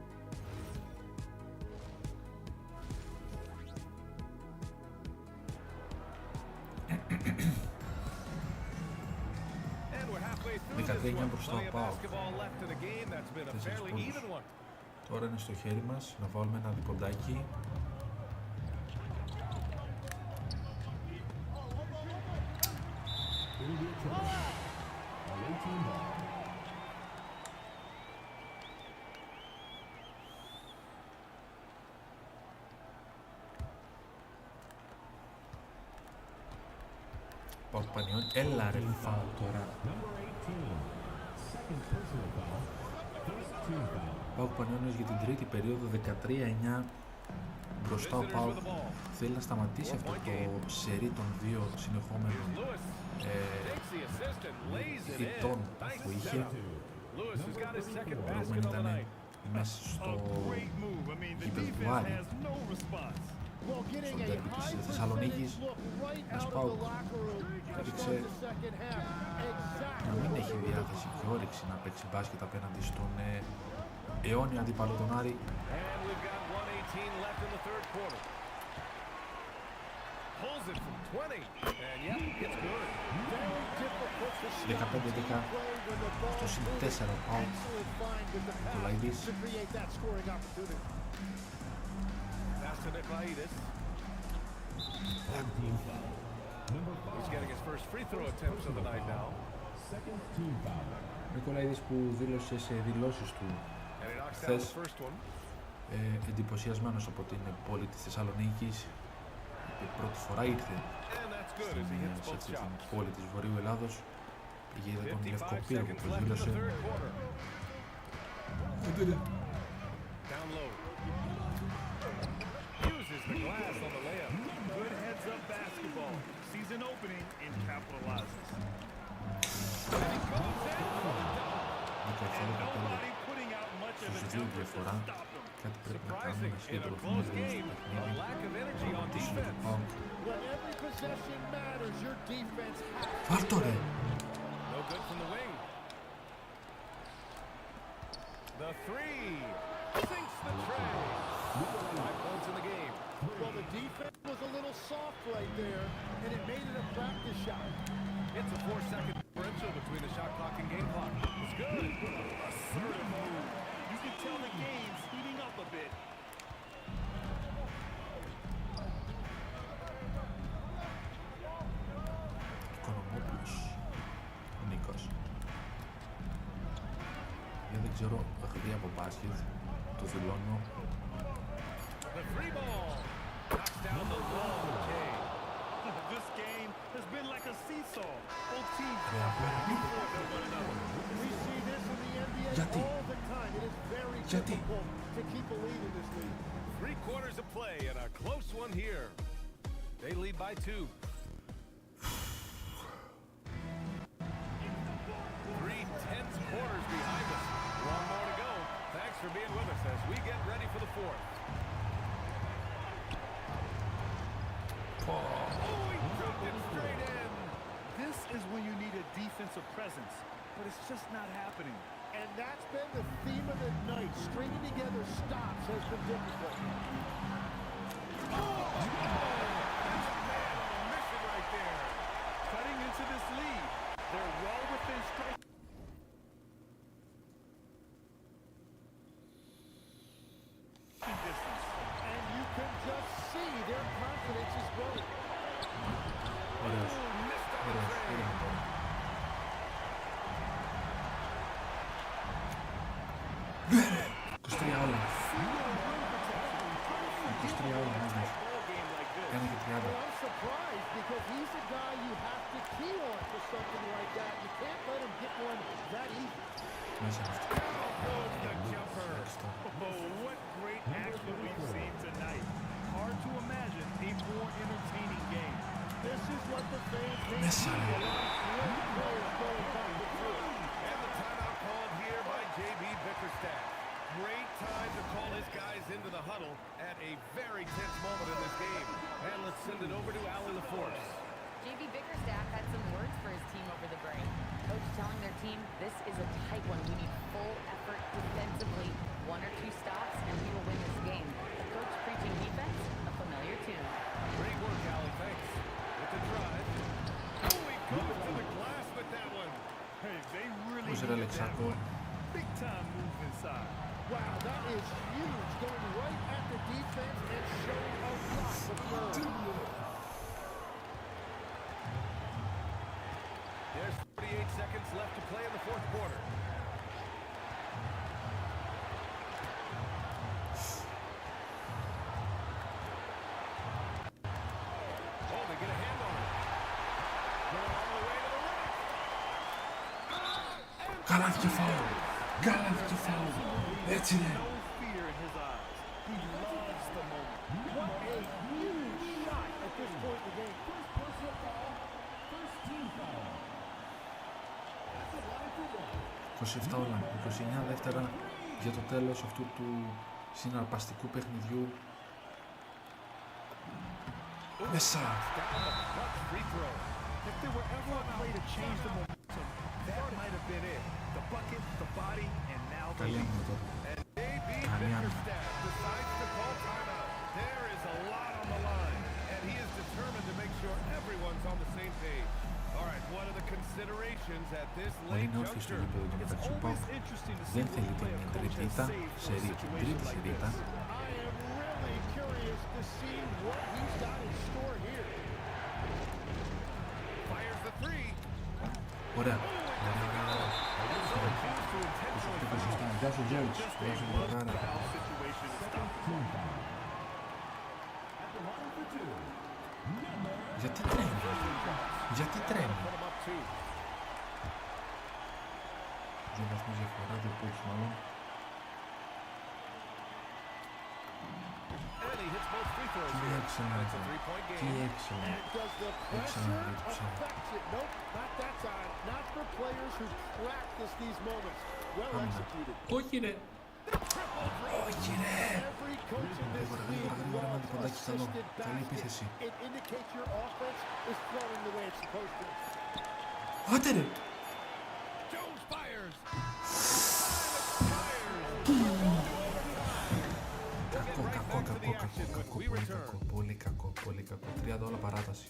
And we're halfway through this 19 one. μπροστά Plenty ο of Πάου. basketball left in a game that's been a 4 fairly πόντους. even one. Τώρα είναι στο χέρι μας να βάλουμε ένα διποντάκι. It'll be a try. Away team ball. Παπανιών, έλα ρε φάουλ τώρα. Number 18. Second personal foul. First team foul. Πάουκ Πανιώνιος για την τρίτη περίοδο 13-9 μπροστά ο Πάουκ. Θέλει να σταματήσει αυτό το σερί των 2 συνεχόμενων Lewis takes the assist and lays it ηττών in. Nice που είχε. Lewis has got his second Η προηγούμενη basket of the ήταν night. μέσα στο A great move. I mean, the γήπεδο του defense Άρη. has no response. Well, getting Στον a τέρμι της high Θεσσαλονίκης, percentage look right ένας out of Πάουκ the locker room to έδειξε start the second half. να μην Exactly. έχει διάθεση και όρεξη να παίξει μπάσκετ απέναντι στον αιώνιο αντίπαλο τον Άρη. And we've got 1:18 left in the third quarter. Pulls it from 20. And yep, it's good. 15-10 στο συν 4 out του Λαϊδής. Pass to Nikolaitis. He's getting his first free throw attempts of the night now. Second team foul. Νικολαίδης που δήλωσε σε δηλώσεις του And he knocks down χθες the first one. εντυπωσιασμένος από την πόλη της Θεσσαλονίκης. Πρώτη φορά ήρθε And that's good as he hits σε both αυτή την shots. πόλη της Βορείου Ελλάδος. Πήγε είδε τον 55 Λευκό Πύργο seconds που left in the δήλωσε. third quarter. Down low. Uses the glass on the layup. Good heads-up basketball. Sees an opening and capitalizes. And he goes in for the dunk. And nobody putting out much of a Στους δύο jumper to διαφορά. stop them. Κάτι πρέπει να Surprising κάνουμε να in a συγκεντρωθούμε close λίγο στο game. A παιχνίδι. lack of energy on Το defense. Πάοκ. When every possession matters, your defense has Βάλ' το ρε! No good from the wing. The three. Sinks the tray. 5 points in the game. Well, the defense was a little soft right there, and it made it a practice shot. It's a 4-second differential between the shot clock and game clock. It's good. Assertive move. You can tell the game's heating up a bit. Οικονομόπουλος. Ο Νίκος. Я δεν ξέρω παιχνίδι από μπάσκετ. Το δηλώνω. The free ball. Knocks down the wall. Okay. This game has been like a seesaw. Both teams Ρε απλά να μην. We see this in the NBA Γιατί? all the time. It is very Γιατί? difficult to keep a lead in this league. 3 quarters of play and a close one here. They lead by 2. 3 tense quarters behind us. One more to go. Thanks for being with us as we get ready for the fourth. Oh, he dropped it straight in. This is when you need a defensive presence, but it's just not happening. And that's been the theme of the night. Stringing together stops has been difficult. That's a man on a mission right there. Cutting into this lead, they're well within strike distance. And you can just see their confidence is growing. Ωραίος. Missed on the Ωραίος. tray. Ωραία τώρα. 23 όλα. 23 όλα μόνος. Ball game like this. 1 και 30. Well, I'm surprised because he's a guy you have to key on for something like that. You can't let him get one that easy. Μέσα είναι αυτό. Goes the jumper. Oh, what great action we've seen tonight. Hard to imagine a more entertaining game. This is what the fans hate. Μέσα ρε. Great players going back and forth. And the timeout called here by J.B. Bickerstaff. Great time to call his guys into the huddle at a very tense moment in this game. And let's send it over to Allie LaForce. JV Bickerstaff had some words for his team over the break. Coach telling their team, this is a tight one. We need full effort defensively. 1 or 2 stops, and we will win this game. The coach preaching defense, a familiar tune. Great work, Allie. Thanks. With the drive. Oh, he goes to the glass with that one. Hey, they really Πώς ρε need that Αλεξάκο. one. Big time move inside. Wow, that is huge. Going right at the defense and showing a lot of nerve. There's 38 seconds left to play in the fourth quarter. Oh, they get a hand on it. Going all the way to the rim. Καλάθι και φάουλ. Καλάθι και φάουλ. Έτσι είναι. No fear in his eyes. He loves the moment. What a huge shot at this point in the game. First personal foul. First team foul. At the line for one. 27 όλα. 29 δεύτερα για το τέλος αυτού του συναρπαστικού παιχνιδιού. Μέσα. Free throw. If there were ever a play to change the momentum, that might have been it. The bucket, the body, and now the Καλή lead. άμυνα τώρα. And considerations at this Όλοι late είναι όρθιοι στο juncture. γήπεδο του μεταξύ. Ο ΠΑΟΚ δεν θέλει την τρίτη ήττα, σερί, την τρίτη σερί ήττα. I am really curious to see what he's got in store here. Fires the three. Ωραία. Γεια σου Τζέλτς. Γεια σου Μπαγκάρα. Γιατί τρέμει. Γιατί τρέμει. Δύο βαθμούς διαφορά, δύο πόντους μάλλον. Τι έξελα. Τι έξελα. Does the Excellent pressure reaction. affect it? Nope, not that time. Not for players who practice these moments. Well executed. Όχι ρε. Όχι ρε. Every coach in this Γρήγορα, league γρήγορα, με loves αντιποντάκι καλό. assisted Καλή baskets. επίθεση. It indicates your offense is flowing the way it's supposed to. Άντε ρε. Jones fires. Κακό, πολύ κακό, πολύ κακό. 30 όλα παράταση.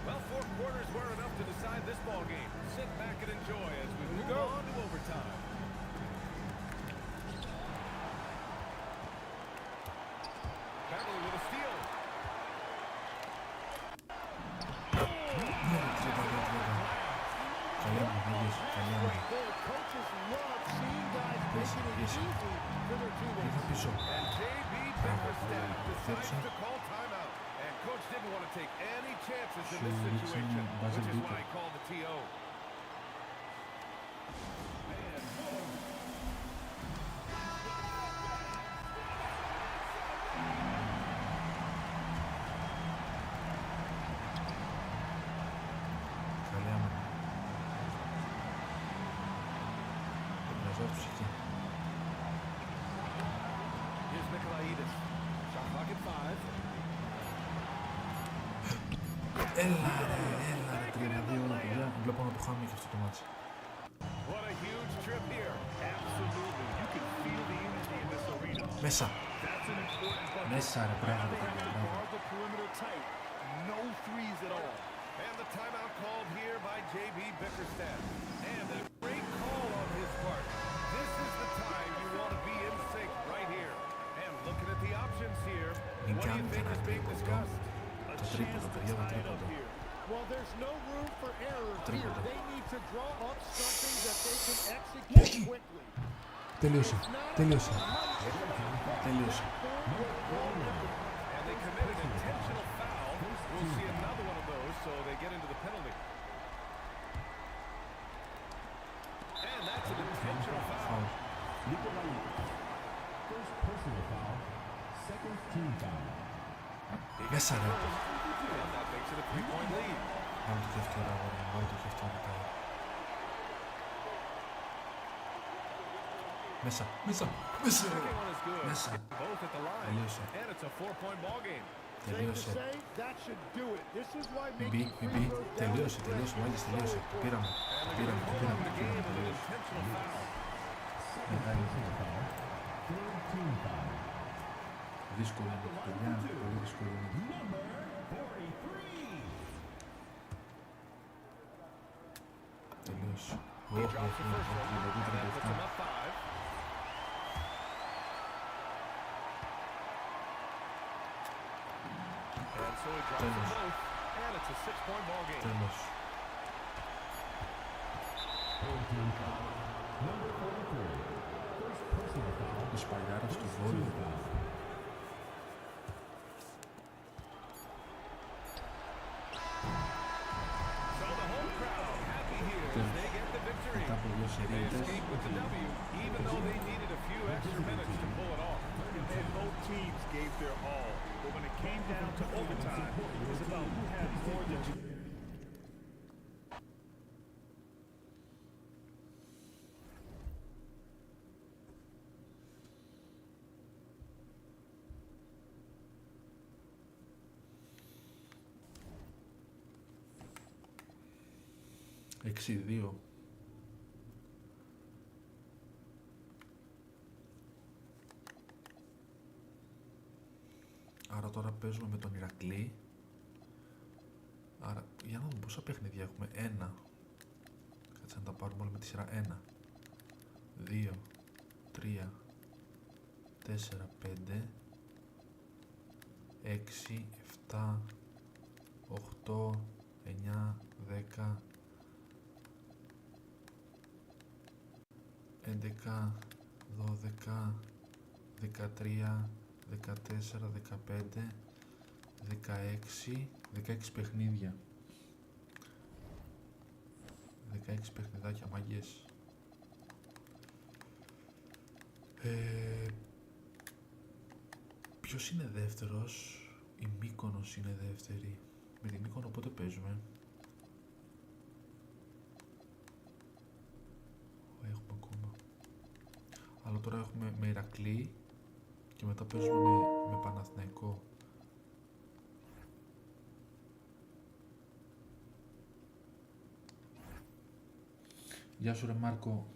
Well, 4 quarters were enough to decide this ball game. Sit back and enjoy as we move on to overtime. Beverly with a steal. Καλή μου, καλή μου. Coaches love seeing guys making it easy for their teammates. Ήρθα πίσω. And JB Bickerstaff decides to call timeout. And coach didn't want to take any chances in this situation, which is why he called the TO. Καλή άμυνα. Βραζόφους εκεί. Here's Nikolaitis. Shot clock at 5. Έλα ρε, 32 όλα παιδιά. Βλέπω να το χάμε και αυτό το μάτσι. What a huge trip here. Absolutely. You can feel the energy in this arena. Μέσα. That's an important bucket. Μέσα ρε, μπράβο ρε παιδιά, μπράβο. Guard the perimeter tight. No threes at all. And the timeout called here by JB Bickerstaff. And a great call on his part. This is the time you want to be in sync right here. And looking at the options here, Μην what do you κάνουμε think κανένα is being τρίποντο. discussed? Το τρίποντο, παιδιά, το τρίποντο. Well, there's no room for error here. Τρίποντο. They need to draw up something that they can execute quickly. Τελείωσε, τελείωσε. Τελείωσε. And they committed an intentional foul. We'll see another one of those, so they get into the penalty. And that's an intentional foul. Φάουλ. First personal foul, second team foul. Μέσα ρε. And that makes it a 3-point lead. Βάλε το και τώρα, αγόρι μου, βάλε το και αυτό μετά. Μέσα, μέσα, μέσα ρε. Second one is good. Μέσα. Both at the line. Τελείωσε. And it's a 4-point ball game. Safe to Τελείωσε. say, that should do it. This is why Μπιμπι, making free μπιμπι, throws down τελείωσε, the τελείωσε, stretch μόλις is so τελείωσε. Το important. πήραμε, το πήραμε, το πήραμε, το πήραμε, τελείωσε. Intentional foul. Μεγάλη. Third team foul. Δύσκολο είναι, παιδιά, πολύ δύσκολο είναι. Number 43. Τελείωσε. He drops the first one. And that puts him 37. up 5. And so he drops them Τέλος. both. And it's a 6-point ball game. Τέλος. Third team foul. Number 43. First personal foul. Ο Σπαλιάρας του Βόλου. So the home crowd happy here as they get the victory. Μετά από δύο They σερίτες. escape with the W, even though they needed a few extra minutes to pull it off. And both teams gave their all. But when it came down to overtime, it was about who had more than Εξι-δύο. Άρα τώρα παίζουμε με τον Ηρακλή Άρα, για να δούμε πόσα παιχνίδια έχουμε. 1. Κάτσε να τα πάρουμε όλα με τη σειρά. 1, 2, 3, 4, 5, 6, 7, 8, 9, 10, 11, 12, 13, 14, 15, 16, 16 παιχνίδια. 16 παιχνιδάκια, μάγκες. Ποιος είναι δεύτερος? Η Μύκονος είναι δεύτερη. Με τη Μύκονο πότε παίζουμε? Έχουμε ακόμα. Αλλά τώρα έχουμε με Ηρακλή και μετά παίζουμε με Παναθηναϊκό. Γεια σου ρε Μάρκο.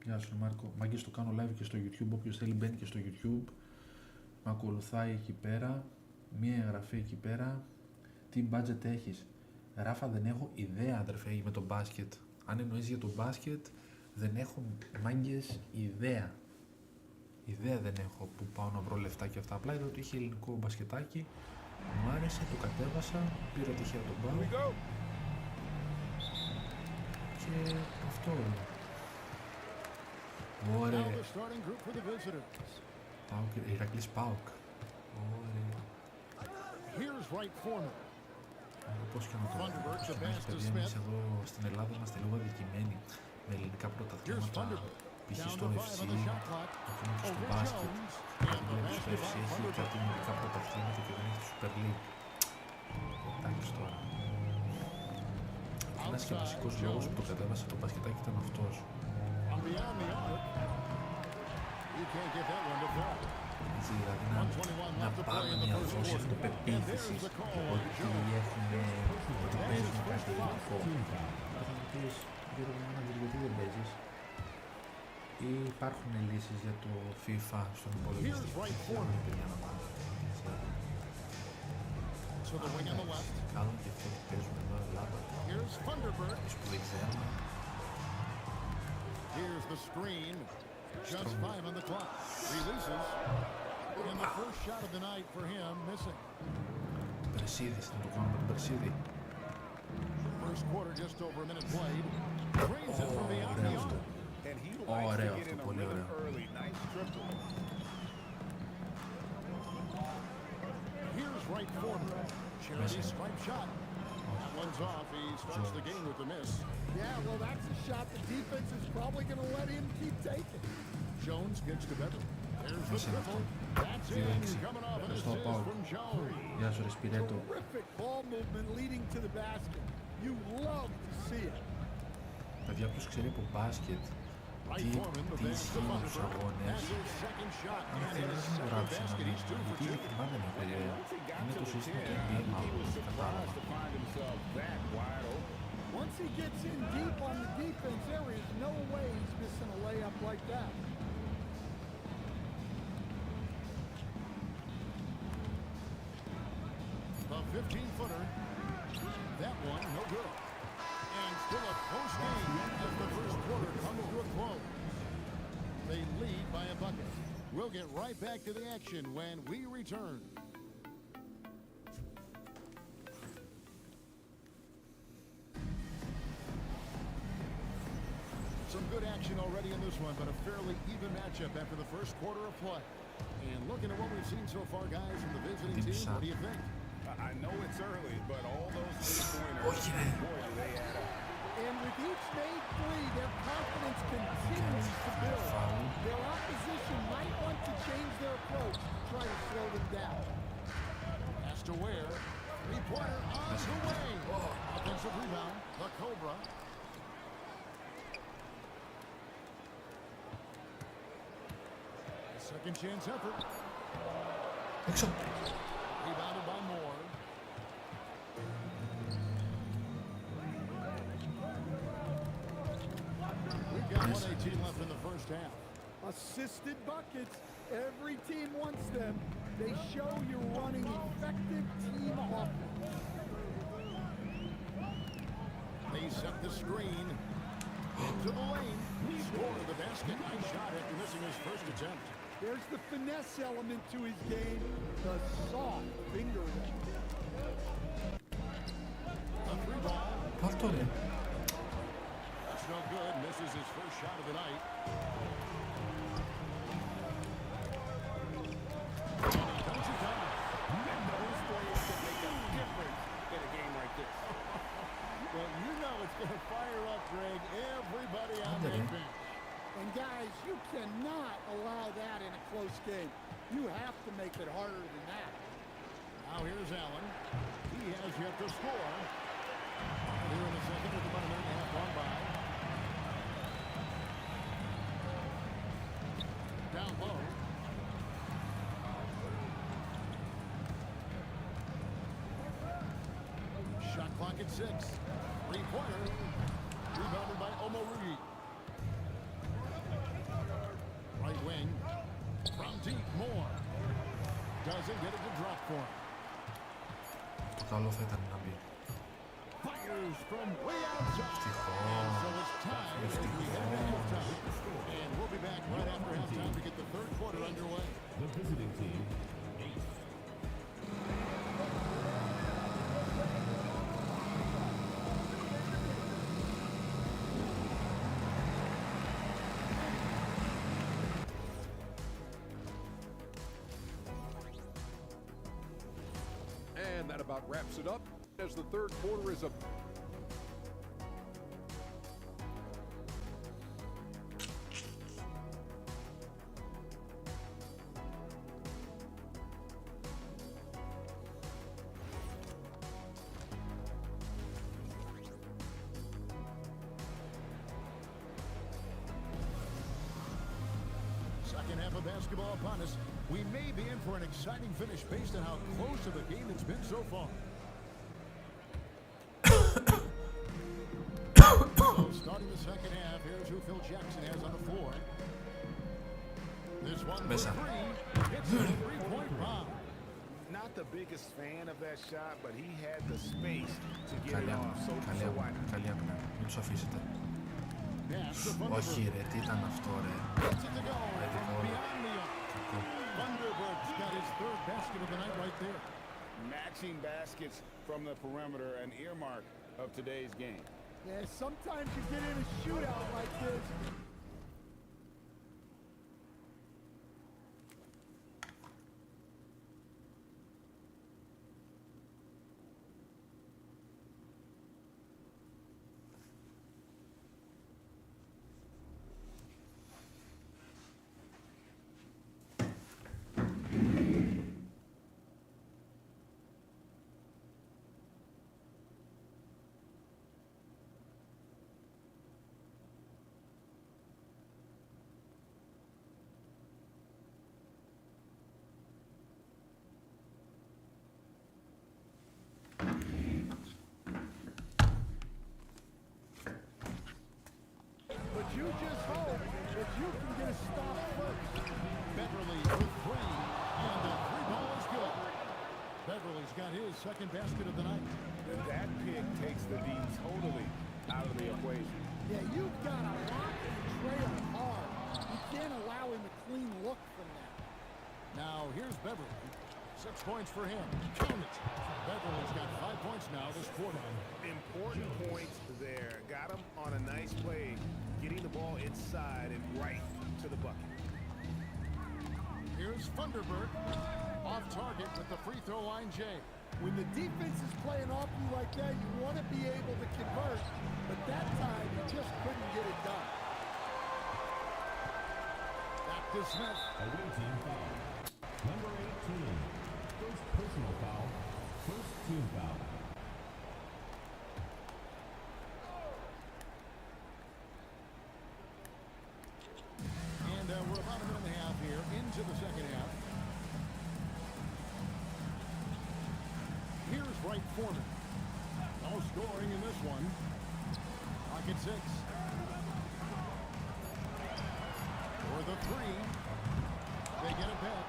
Γεια σου ρε Μάρκο. Μάγκες, το κάνω live και στο YouTube. Όποιος θέλει μπαίνει και στο YouTube. Με ακολουθάει εκεί πέρα. Μία εγγραφή εκεί πέρα. Τι budget έχεις? Ράφα, δεν έχω ιδέα αδερφέ με το μπάσκετ. Αν εννοείς για το μπάσκετ, δεν έχω μάγκες ιδέα. Ιδέα δεν έχω που πάω να βρω λεφτά και αυτά. Απλά είδα ότι είχε ελληνικό μπασκετάκι. Μου άρεσε, το κατέβασα. Πήρα τυχαία τον πάω. Και αυτό είναι. Ωραία. Πάοκ, Ηρακλής Πάοκ. Ωραία. Πώς και να το παιδιά, εμείς εδώ στην Ελλάδα είμαστε λίγο αδικημένοι με ελληνικά πρωταθλήματα, π.χ. στο FC, ακόμα και στο μπάσκετ. Γιατί βλέπεις το FC έχει κάτι ελληνικά πρωταθλήματα και δεν έχει το Super League. Εντάξει τώρα. Ένας και βασικός λόγος που το κατέβασα το μπασκετάκι ήταν αυτός. Έτσι, δηλαδή να πάρουμε μια δόση αυτοπεποίθησης ότι παίζουμε κάτι ελληνικό. Θα μου πεις, γιατί δεν παίζεις? Ή υπάρχουν λύσεις για το FIFA στον υπολογιστή? Καλό και αυτό που παίζουμε εδώ Ελλάδα. Ίσως που δεν ξέρουμε. Just 5 on the clock. Releases. And the first shot of the night for him missing. Περσίδης, να το κάνουμε τον Περσίδη. First quarter just over a minute played. Drains it from the outfield. And he likes Ωραίο to get αυτό, in a πολύ rhythm ωραίο. early. Nice triple. Here's right forward. Charity stripe shot. That one's off. He starts the game with the miss. Yeah, well, that's a shot the defense is probably going to let him keep taking. Jones gets to Beverly. There's the triple. That's in. Coming off an assist from Jones. Γεια σου ρε Σπυρέτο. Terrific ball movement leading to the basket. You love to see it. Παιδιά, ποιος ξέρει από μπάσκετ τι ισχύει με τους αγώνες, αν θέλεις να γράψει ένα μήνυμα, γιατί ειλικρινά δεν έχω ιδέα. Είναι το σύστημα του NBA μάλλον, κατάλαβα. Once he gets in deep on the defense, there is no way he's missing a layup like that. A 15-footer. That one, no good. And still a close game as the first quarter comes to a close. They lead by a bucket. We'll get right back to the action when we return. Some good action already in this one, but a fairly even matchup after the first quarter of play. And looking at what we've seen so far, guys, from the visiting team, what do you think? I know it's early, but all those three-pointers, boy, do they add up. And with each made three, their confidence continues to build. Their opposition might want to change their approach to try to slow them down. Has to wear. Three-pointer on the way. Offensive rebound, the Cobra. A second chance effort. Έξω. Rebounded by Moore. We've got 1:18 left in the first half. Assisted buckets. Every team wants them. They show you're running effective team offense. the screen. Into the lane. Score the basket. Nice shot after missing his first attempt. There's the finesse element to his game, the soft finger roll. A three ball. Πάρτο ρε. That's no good. Misses his first shot of the night. Dunks it down. And those plays can make a difference in a game like this. Well, you know it's going to fire up, Greg. Everybody on that bench. And guys, you cannot allow that in a close game. You have to make it harder than that. Now here's Allen. He has yet to score. Here in the second with about a minute and a half gone by. Down low. Shot clock at 6. Three-pointer. Rebounded by Omorugi. Right wing. From deep, Moore. Doesn't get it to drop for him. Το καλό θα ήταν να μπει. Fires from way outside. And so it's time as we head to halftime. And we'll be back right after halftime to get the third quarter underway. The visiting team, 8. And that about wraps it up as the third quarter is up. Second half of basketball upon us. We may be in for an exciting finish based on how close of a game it's been so far. So starting the second half, here's who Phil Jackson has on the floor. This one for three. It's a three-point bomb. Not the biggest fan of that shot, but he had the space to get it Καλή off. άμυνα, So why not? καλή άμυνα. Μην τους αφήσετε. Pass to Όχι Vanderbilt. ρε, τι ήταν αυτό ρε. Gets it to go Ready from to go. beyond the arc. Κακό. Vanderbilt's got his third basket of the night right there. Matching baskets from the perimeter, an earmark of today's game. Yeah, sometimes you get in a shootout like this. But you just hope that you can get a stop first. Beverly with three, and the three ball is good. Beverly's got his second basket of the night. And that pick takes the D totally out of the equation. Yeah, you've got to lock the trail hard. You can't allow him a clean look from that. Now here's Beverly. 6 points for him. Count it. Beverly's got 5 points now this quarter. Important points there. Got him on a nice play, getting the ball inside and right to the bucket. Here's Vanderbilt. Off target with the free throw line, Jay. When the defense is playing off you like that, you want to be able to convert, but that time you just couldn't get it done. Back to Smith. Away team foul. Number 18. First personal foul. First team foul. And we're about a minute and a half here into the second half. Here's Wright Foreman. No scoring in this one. Clock at 6. For the three. They get it back.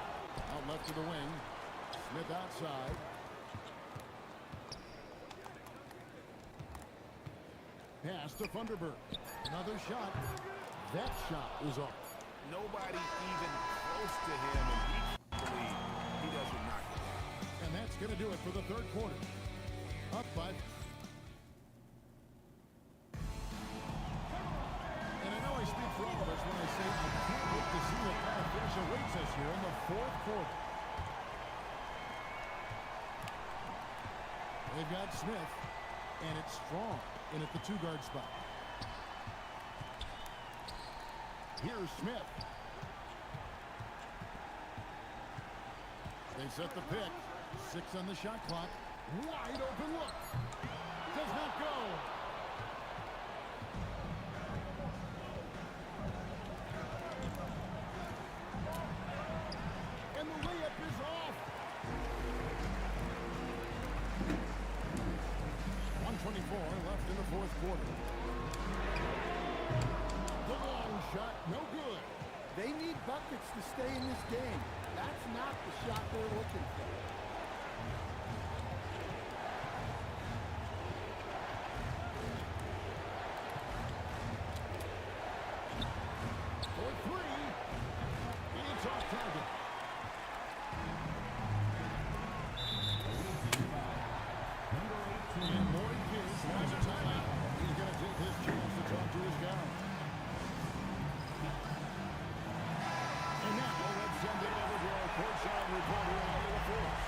Out left to the wing. Smith outside. pass to Thunderbird. Another shot. That shot is off. Nobody even close to him, and he doesn't knock it down. And that's going to do it for the third quarter. Up by... And I know I speak for all of us when I say I can't wait to see what kind of finish awaits us here in the fourth quarter. They've got Smith, and it's Strong in at the two-guard spot. Here's Smith. They set the pick. 6 on the shot clock. Wide open look. Does not go. And the layup is off. 1:24 left in the fourth quarter. The long shot, no good. They need buckets to stay in this game. That's not the shot they're looking for. For 3. It's off target. And Lloyd Pierce has a timeout. He's going to take his chance to talk to his guys. And now let's send it over to our courtside reporter, Iowa Force.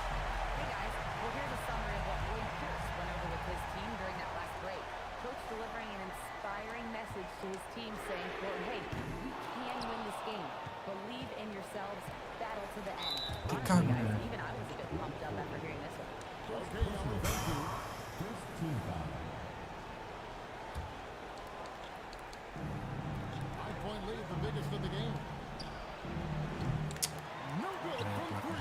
Hey guys, well here's a summary of what Lloyd Pierce went over with his team during that last break. Coach delivering an inspiring message to his team saying, quote, hey, you can win this game. Believe in yourselves. Battle to the end. Honestly, guys, even I was a bit pumped up after hearing this one. Okay, Ellen, thank you. First team foul. 5-point lead, the biggest of the game. No good from 3.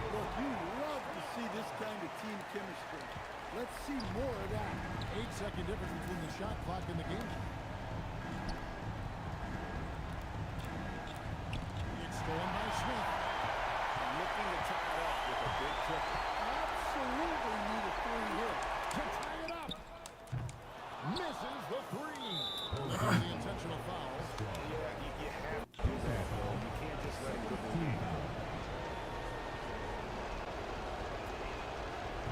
Look, you love to see this kind of team chemistry. Let's see more of that. 8-second difference between the shot clock and the game. It's stolen by Smith. Looking to tie it up with a big triple. Absolutely need a 3 here. To tie it up. Misses the 3. The intentional foul. Yeah, you have to do that, though. You can't just let it go.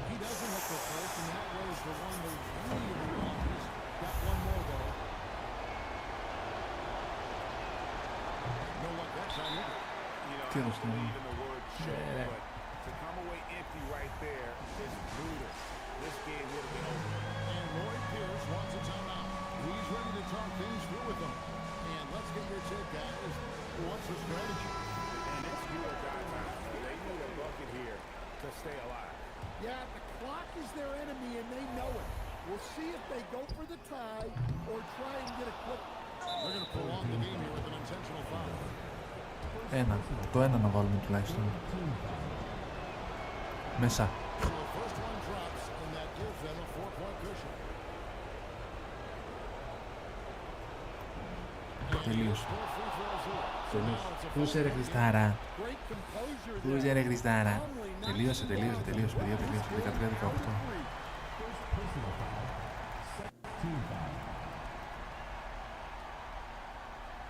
He doesn't hit the first, and that was the one that really wrong. He's got one more, though. No luck that time either. You know, I Kills don't believe them. in the word show, but to come away empty right there is brutal. This game would have been over. And Lloyd Pierce wants a timeout. He's ready to talk things through with them. And let's get your take, guys. What's the strategy? And it's do or die time. They need a bucket here to stay alive. Yeah, the clock is their enemy and they know it. We'll see if they go for the tie or try and get a quick. They're going to prolong the game here with an intentional foul. Το ένα να βάλουμε τουλάχιστον. Μέσα. So the first one drops, and that gives them a 4-point cushion. Τελείωσε. Πούσε ρε Χριστάρα. Πούσε ρε Χριστάρα. Τελείωσε, παιδιά, τελείωσε. 13-18. Personal foul. Team foul.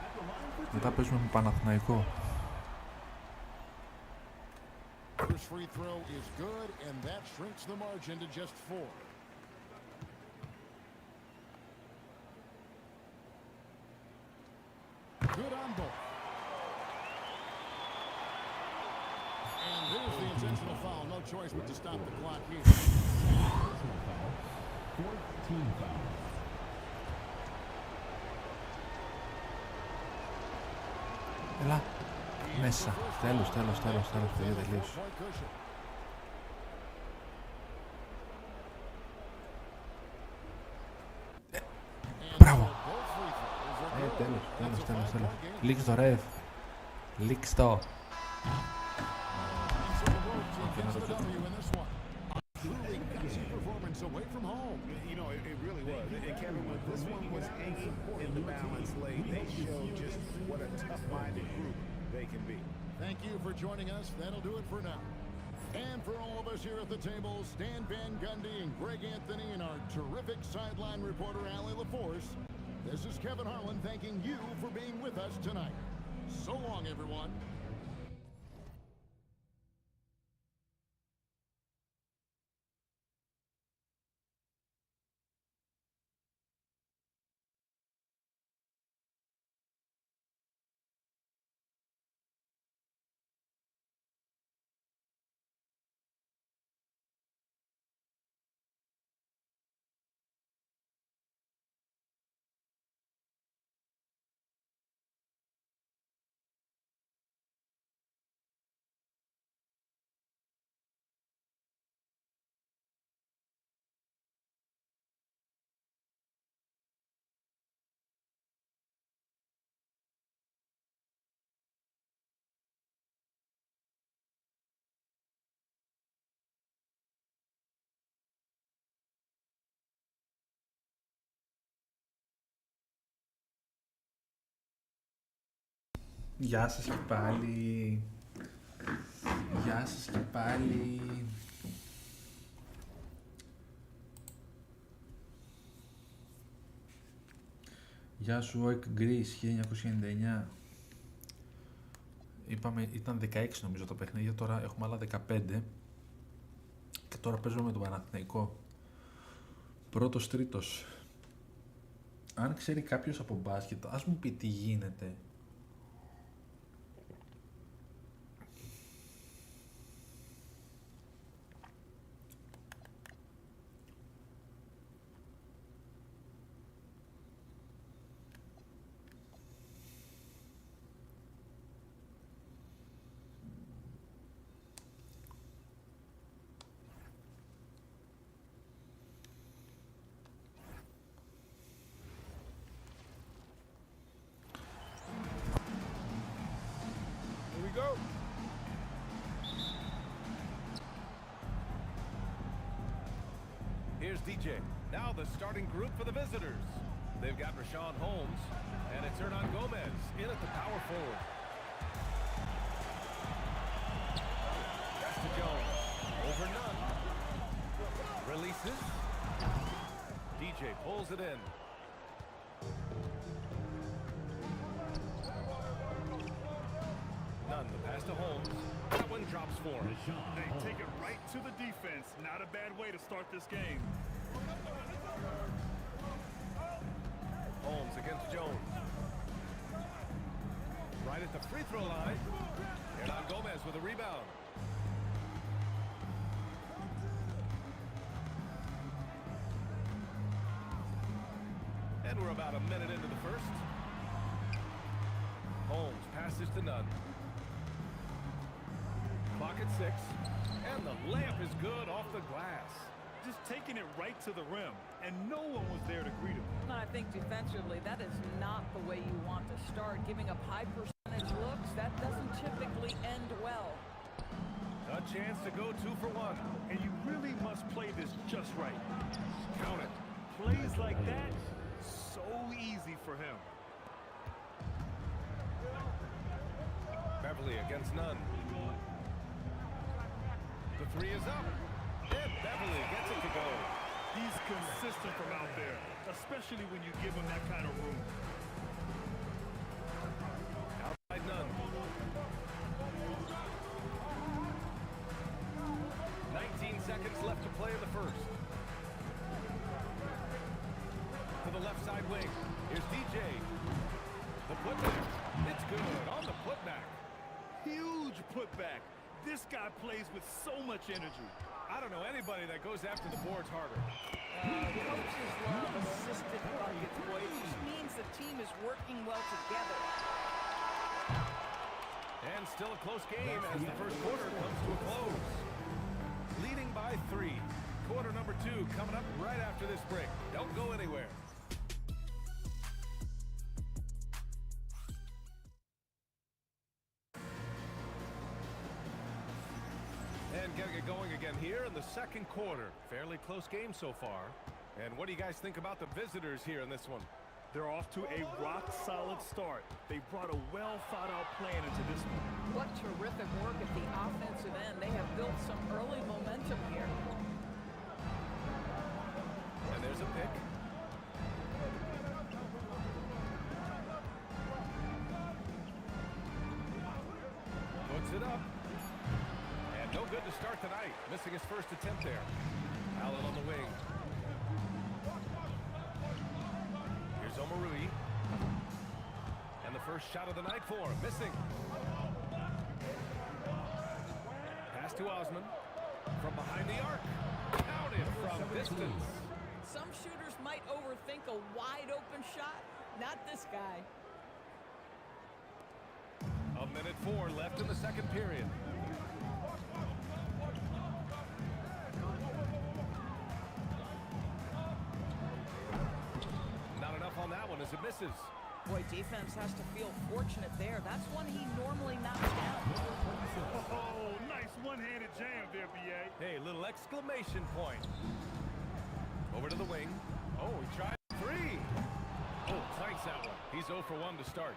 At the line for Μετά παίζουμε με Παναθηναϊκό. First free throw is good, and that shrinks the margin to just 4. Good on both. And there's the intentional foul. No choice but to stop the clock here. personal foul. Fourth team foul. Έλα. Μέσα. Τέλος, παιδιά, τελείωσε. Μπράβο. Τέλος. Λίξ το ρεφ. Λίξ το. You know, it really was. And Kevin, when this one was anchored in the balance lane, they showed just what a tough-minded group they can be. Thank you for joining us. That'll do it for now. And for all of us here at the table, Stan Van Gundy and Greg Anthony and our terrific sideline reporter, Allie LaForce, this is Kevin Harlan thanking you for being with us tonight. So long, everyone. Γεια σας και πάλι. Γεια σας και πάλι. Γεια σου, Oik Greece 1999. Είπαμε, ήταν 16 νομίζω το παιχνίδι, τώρα έχουμε άλλα 15. Και τώρα παίζουμε με τον Παναθηναϊκό. Πρώτος τρίτος. Αν ξέρει κάποιος από μπάσκετ, ας μου πει τι γίνεται. Here's DJ. Now the starting group for the visitors. They've got Rashawn Holmes, and it's Hernan Gomez in at the power forward. Pass to Jones. Over none. Releases. DJ pulls it in. None. The pass to Holmes. That one drops for him. They take it right to the defense. Not a bad way to start this game. Holmes against Jones. Right at the free throw line. Hernan Gomez with a rebound. And we're about a minute into the first. Holmes passes to Nunn. Clock at 6. And the layup is good off the glass. Just taking it right to the rim, and no one was there to greet him. I think defensively, that is not the way you want to start. Giving up high percentage looks, that doesn't typically end well. A chance to go 2 for 1. And you really must play this just right. Count it. Plays like that, so easy for him. Beverly against Nunn. The 3 is up. And Beverly gets it to go. He's consistent from out there, especially when you give him that kind of room. Outside Nunn. 19 seconds left to play in the first. To the left side wing. Here's DJ. The putback. It's good on the putback. Huge putback. This guy plays with so much energy. I don't know anybody that goes after the boards harder. Coaches love assisted buckets, boy. It just means the team is working well together. And still a close game as the first quarter comes to a close. Leading by 3. Quarter number 2 coming up right after this break. Don't go anywhere. And getting it going again here in the second quarter. Fairly close game so far. And what do you guys think about the visitors here in this one? They're off to a rock-solid start. They brought a well-thought-out plan into this one. What terrific work at the offensive end. They have built some early it up. And no good to start tonight. Missing his first attempt there. Allen on the wing. Here's Omarui. And the first shot of the night for him. Missing. Pass to Osman. From behind the arc. Counted from distance. Some shooters might overthink a wide open shot. Not this guy. A minute 4 left in the second period. Not enough on that one as it misses. Boy, defense has to feel fortunate there. That's one he normally knocks down. Oh, nice one-handed jam there, B.A. Hey, little exclamation point. Over to the wing. Oh, he tried 3. Oh, clanks that one. He's 0 for 1 to start.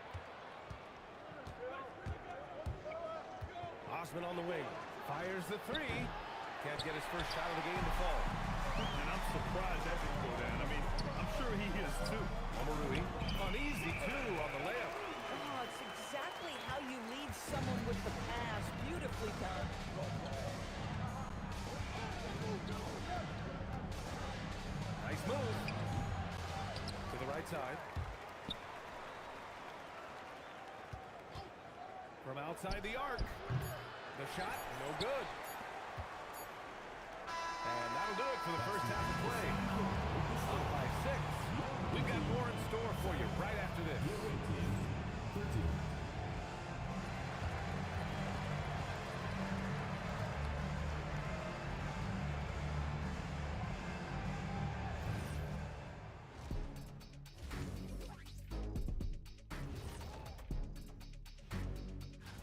Osman on the wing. Fires the 3. Can't get his first shot of the game to fall. And I'm surprised that didn't go down. I mean, I'm sure he is too. Omarui. Uneasy, too, on the layup. Oh, it's exactly how you lead someone with the pass. Beautifully done. Nice move. To the right side. From outside the arc. The shot, no good. And that'll do it for the first half of play. Up by 6. We've got more in store for you right after this.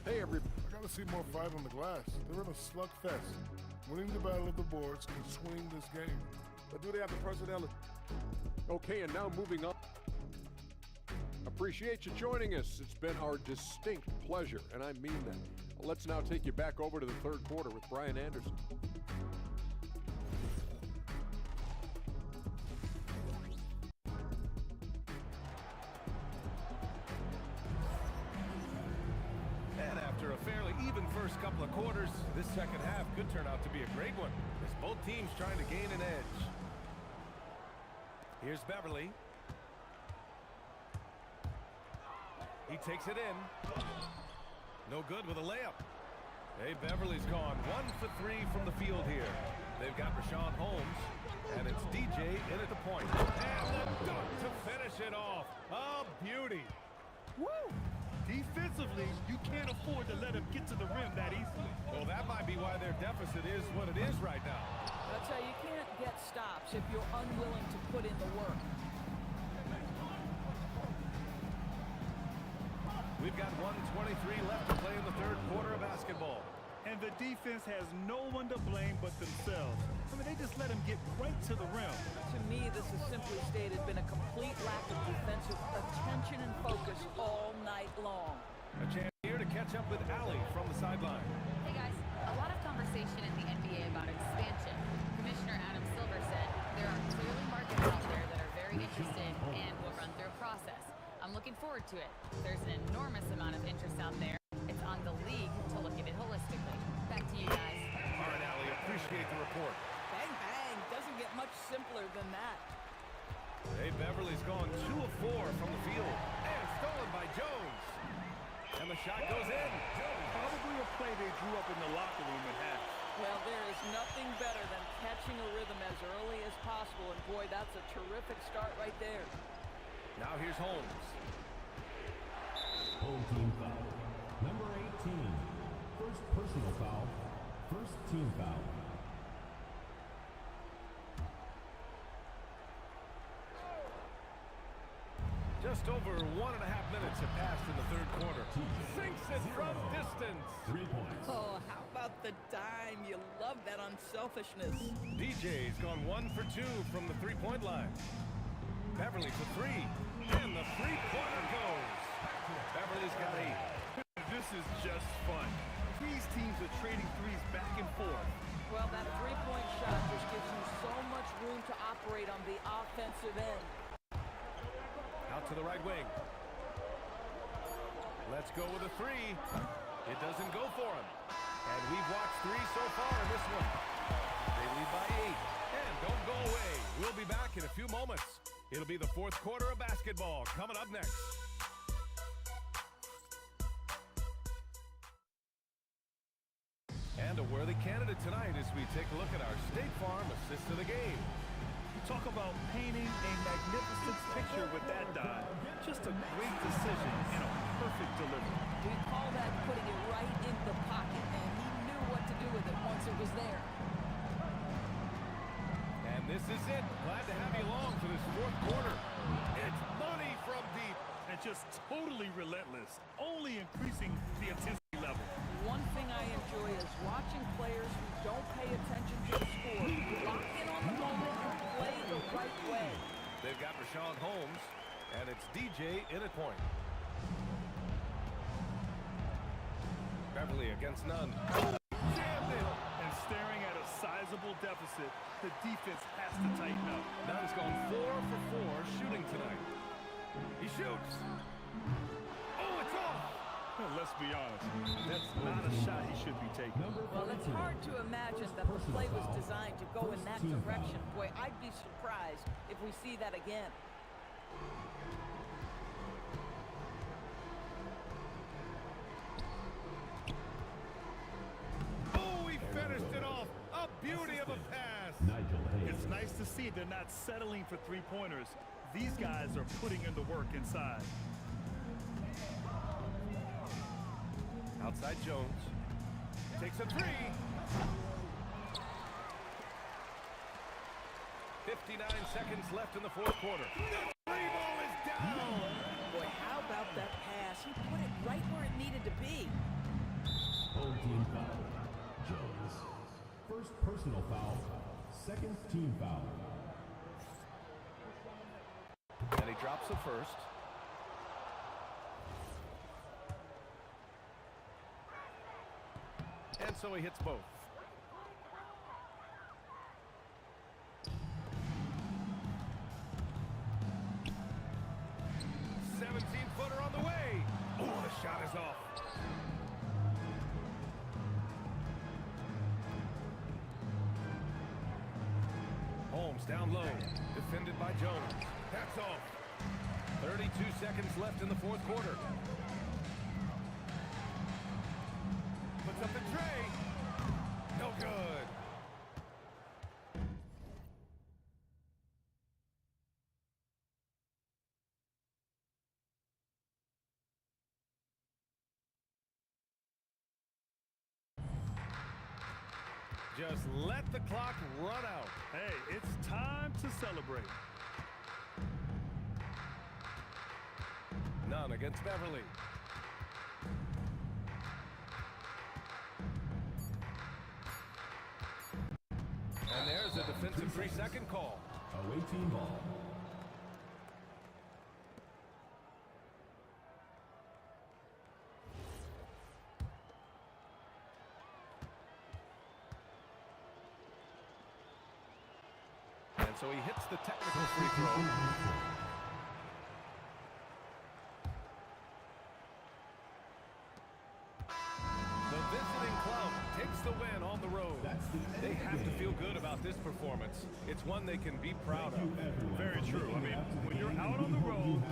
Hey, everybody. I gotta see more fight on the glass. They're in a slugfest. Winning the battle of the boards can swing this game. But do they have the personnel? Okay, and now moving on. Appreciate you joining us. It's been our distinct pleasure, and I mean that. Let's now take you back over to the third quarter with Brian Anderson. And after a fairly even first couple of quarters, this second half could turn out to be a great one, as both teams trying to gain an edge. Here's Beverly. He takes it in. No good with a layup. Hey, Beverly's gone 1 for 3 from the field here. They've got Rashawn Holmes, and it's DJ in at the point. And the dunk to finish it off. A beauty. Woo! Defensively, you can't afford to let him get to the rim that easily. Well, that might be why their deficit is what it is right now. That's how you can't get stops if you're unwilling to put in the work. We've got 1:23 left to play in the third quarter of basketball. And the defense has no one to blame but themselves. I mean, they just let him get right to the rim. To me, this has simply stated been a complete lack of defensive attention and focus all night long. A chance here to catch up with Allie from the sideline. Hey guys, a lot of conversation in the NBA about expansion. Commissioner Adam Silver said there are clearly markets out there that are very interested and will run through a process. I'm looking forward to it. There's an enormous amount of interest out there. It's on the league to look at it holistically. Back to you guys. All right, Allie, appreciate the report. Bang, bang. Doesn't get much simpler than that. Hey, Beverly's gone 2 of 4 from the field. And stolen by Jones. And the shot goes in. Probably a play they drew up in the locker room at half. Well, there is nothing better than catching a rhythm as early as possible. And boy, that's a terrific start right there. Now here's Holmes. Home team foul. Number 18. First personal foul. First team foul. Just over 1.5 minutes have passed in the third quarter. Sinks it from distance. 3 points. Oh, how about the dime? You love that unselfishness. DJ's gone 1 for 2 from the three-point line. Beverly for 3. And the three-pointer goes. Beverly's got 8. This is just fun. These teams are trading threes back and forth. Well, that three-point shot just gives you so much room to operate on the offensive end. Out to the right wing. Let's go with a 3. It doesn't go for him. And we've watched 3 so far in this one. They lead by 8. And don't go away. We'll be back in a few moments. It'll be the 4th quarter of basketball coming up next. And a worthy candidate tonight as we take a look at our State Farm assist of the game. Talk about painting a magnificent picture with that dive. Just a great decision and a perfect delivery. We call that putting it right in the pocket, and he knew what to do with it once it was there. And this is it. Glad to have you along for this 4th quarter. It's money from deep. And just totally relentless, only increasing the intensity level. One thing I enjoy is watching players who don't pay attention to the score lock in on the moment and play the right way. They've got Rashawn Holmes, and it's DJ in at point. Beverly against none. Jammed it. And staring at a sizable deficit, the defense has to tighten up. Nunn's gone 4 for 4 shooting tonight. He shoots. Oh, it's off. Well, let's be honest, that's not a shot he should be taking. Well, it's hard to imagine that the play was designed to go in that direction. Boy, I'd be surprised if we see that again. Oh, he finished it off. A beauty of a pass. It's nice to see they're not settling for three-pointers. These guys are putting in the work inside. Outside Jones. Takes a 3. 59 seconds left in the 4th quarter. The 3 ball is down. Boy, how about that pass? He put it right where it needed to be. Home team foul. Jones. First personal foul. Second team foul. And he drops the first. And so he hits both. Footer on the way. Oh, the shot is off. Holmes down low. Defended by Jones. That's off. 32 seconds left in the 4th quarter. Puts up the tray. No good. Just let the clock run out. Hey, it's time to celebrate. None against Beverly. And there's a defensive 3-second call. Away team ball. And so he hits the technical free throw. The visiting club takes the win on the road. They have to feel good about this performance. It's one they can be proud of. Very true. I mean, when you're out on the road,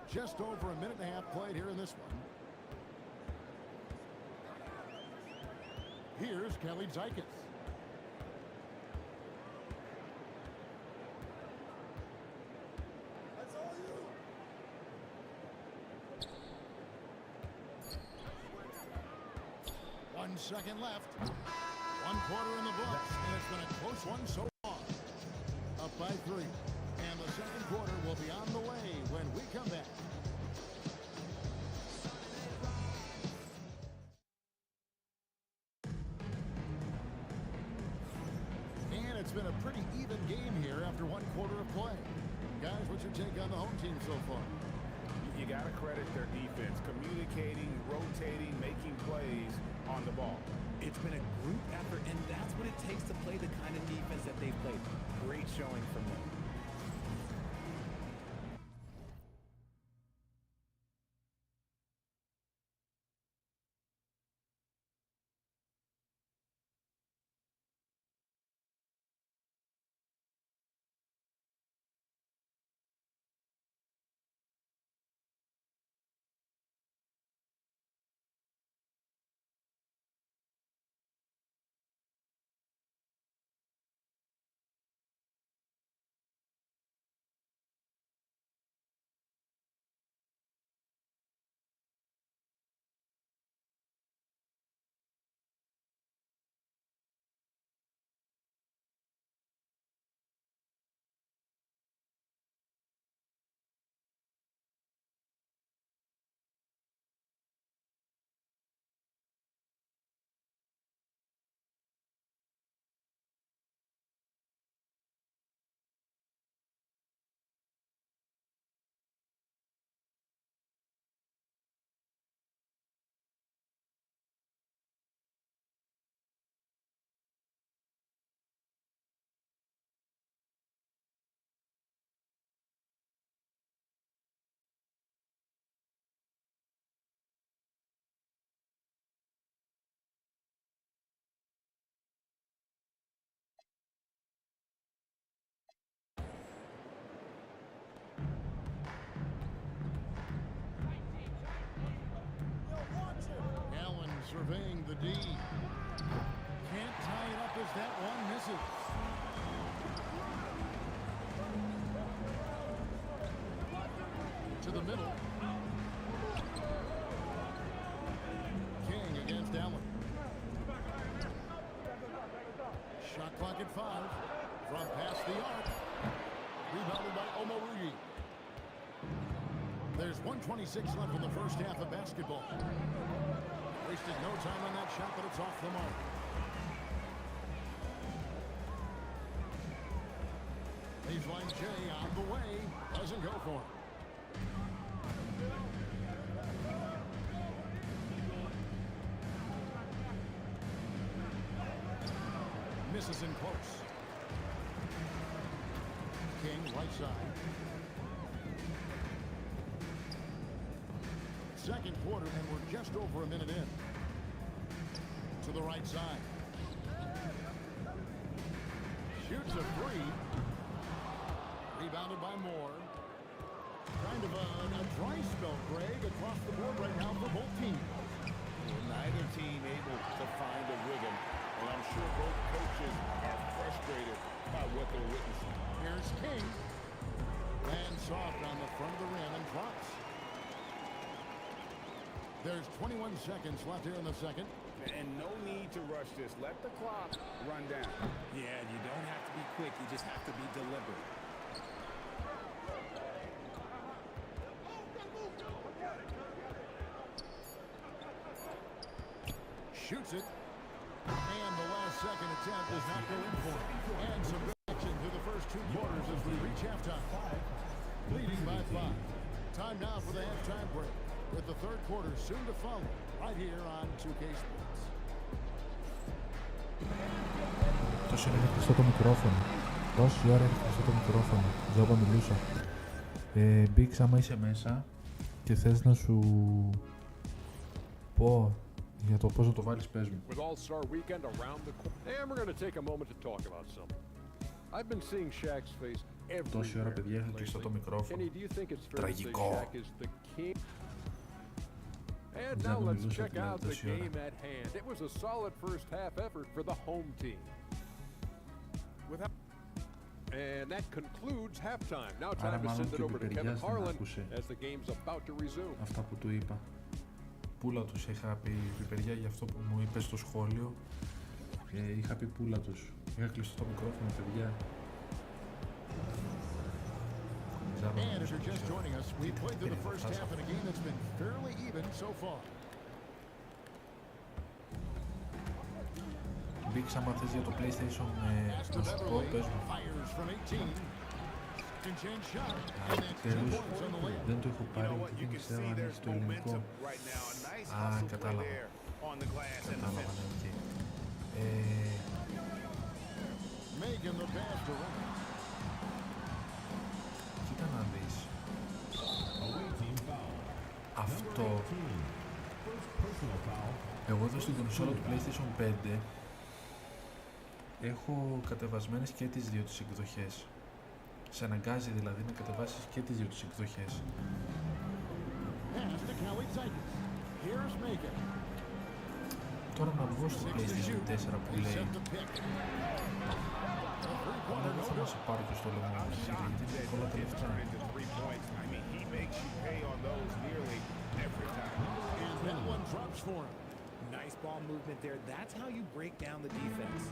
Just over a minute and a half played here in this one. Here's Kelly Zykis. That's all you. 1 second left. 1 quarter in the books, and it's been a close one so far. Up by 3. And the second quarter will be on the way when we come back. And it's been a pretty even game here after 1 quarter of play. Guys, what's your take on the home team so far? You got to credit their defense, communicating, rotating, making plays on the ball. It's been a group effort, and that's what it takes to play the kind of defense that they've played. Great showing from them. Surveying the D. Can't tie it up as that one misses. To the middle. King against Allen. Shot clock at 5. From past the arc. Rebounded by Omoruyi. There's 1:26 left in the first half of basketball. Wasted no time on that shot, but it's off the mark. Baseline J on the way. Doesn't go for him. Misses in close. King right side. Second quarter, and we're just over a minute in. To the right side. Shoots a 3. Rebounded by Moore. Kind of a dry spell, Greg, across the board right now for both teams. Neither team able to find a rhythm, and I'm sure both coaches are frustrated by what they're witnessing. Here's King. Lands soft on the front of the rim and drops. There's 21 seconds left here in the second. And no need to rush this. Let the clock run down. Yeah, you don't have to be quick. You just have to be deliberate. Shoots it. And the last second attempt does not go in for it. And some action through the first 2 quarters as we reach halftime. Leading by 5. Time now for the halftime break, with the third quarter soon to follow, right here on 2K Sports. Τόσο είναι κλειστό το μικρόφωνο. Τόση ώρα είναι κλειστό το μικρόφωνο. Ζώπα μιλούσα. Μπίξ, άμα είσαι μέσα και θες να σου πω για το πώς να το βάλεις, πες μου. With All-Star Weekend around the corner, and we're going to take a moment to talk about something. I've been seeing Shaq's face Τόση ώρα, παιδιά, είχα κλειστό το μικρόφωνο. Τραγικό. And now let's check out the game at hand. It was a solid first half effort for the home team. And that concludes halftime. Now time to send it over to Kevin Harlan as the game's about to resume. Αυτά που του είπα. Πούλα τους είχα πει, Πιπεριά, για αυτό που μου είπε στο σχόλιο. Είχα πει πούλα τους. Είχα κλειστό το μικρόφωνο, παιδιά. And if you're just joining us, we played through the first half in a game that's been fairly even so far. Μπήξα άμα θες για το PlayStation να σου πω, πες μου. Τέλος, δεν το έχω πάρει γιατί δεν ξέρω αν έχει το ελληνικό. Α, κατάλαβα. Κατάλαβα, ναι, οκ. Κοίτα να δεις. Αυτό. Εγώ εδώ στην κονσόλα του PlayStation 5 έχω κατεβασμένες και τις δύο τις εκδοχές. Σε αναγκάζει δηλαδή να κατεβάσεις και τις δύο τις εκδοχές. Τώρα να βγω στο PlayStation 4 που λέει αλλά δεν θέλω να σε πάρω και στο λαιμό μου γιατί είναι πολλά τα λεφτά. Nice ball movement there. That's how you break down the defense.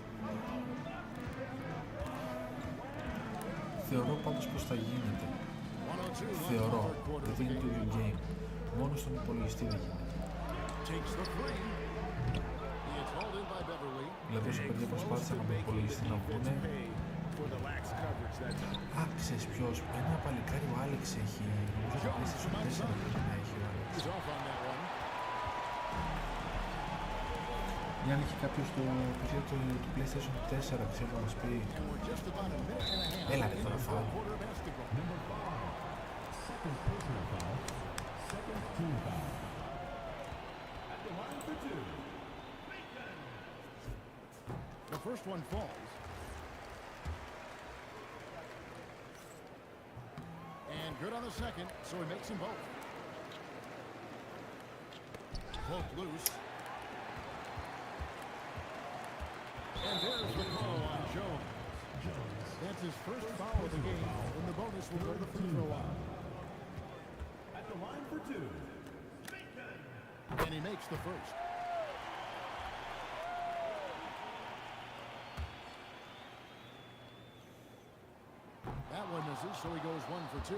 Θεωρώ πάντως πως θα γίνεται. Θεωρώ, γιατί είναι το ίδιο game. Μόνο στον υπολογιστή δεν γίνεται. Δηλαδή όσο παιδιά προσπάθησαν από τον υπολογιστή να βγουνε. Α, ξέρεις ποιος, ένα παλικάρι ο Άλεξ έχει, νομίζω το PlayStation 4 πρέπει να έχει ο Άλεξ. Ή αν έχει κάποιος το παιδιά του PlayStation 4, ξέρω να μας πει. Έλα ρε τώρα φάω. The first one falls. And good on the second, so he makes them both. Hook loose. And there's the call on Jones. That's his first foul of the game, and the bonus will go to the free throw line. At the line for two. And he makes the first. That one misses, so he goes 1 for 2.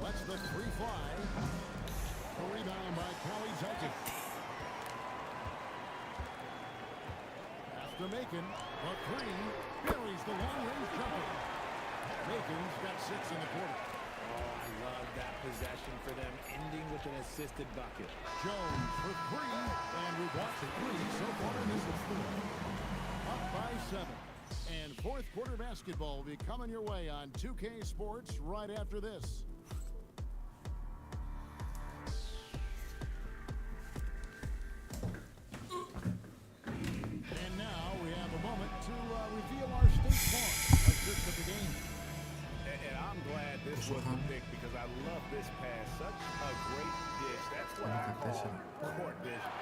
Lets the three fly. A rebound by Kawhi. After Macon, the three buries the long-range jumper. Macon's got 6 in the quarter. Oh, I love that possession for them, ending with an assisted bucket. Jones for 3, and we've watched 3 so far in this one. Up by 7. And fourth quarter basketball will be coming your way on 2K Sports right after this. And now we have a moment to reveal our state farm, assist of the game. And I'm glad this wasn't picked because I love this pass. Such a great dish. That's what I call court vision.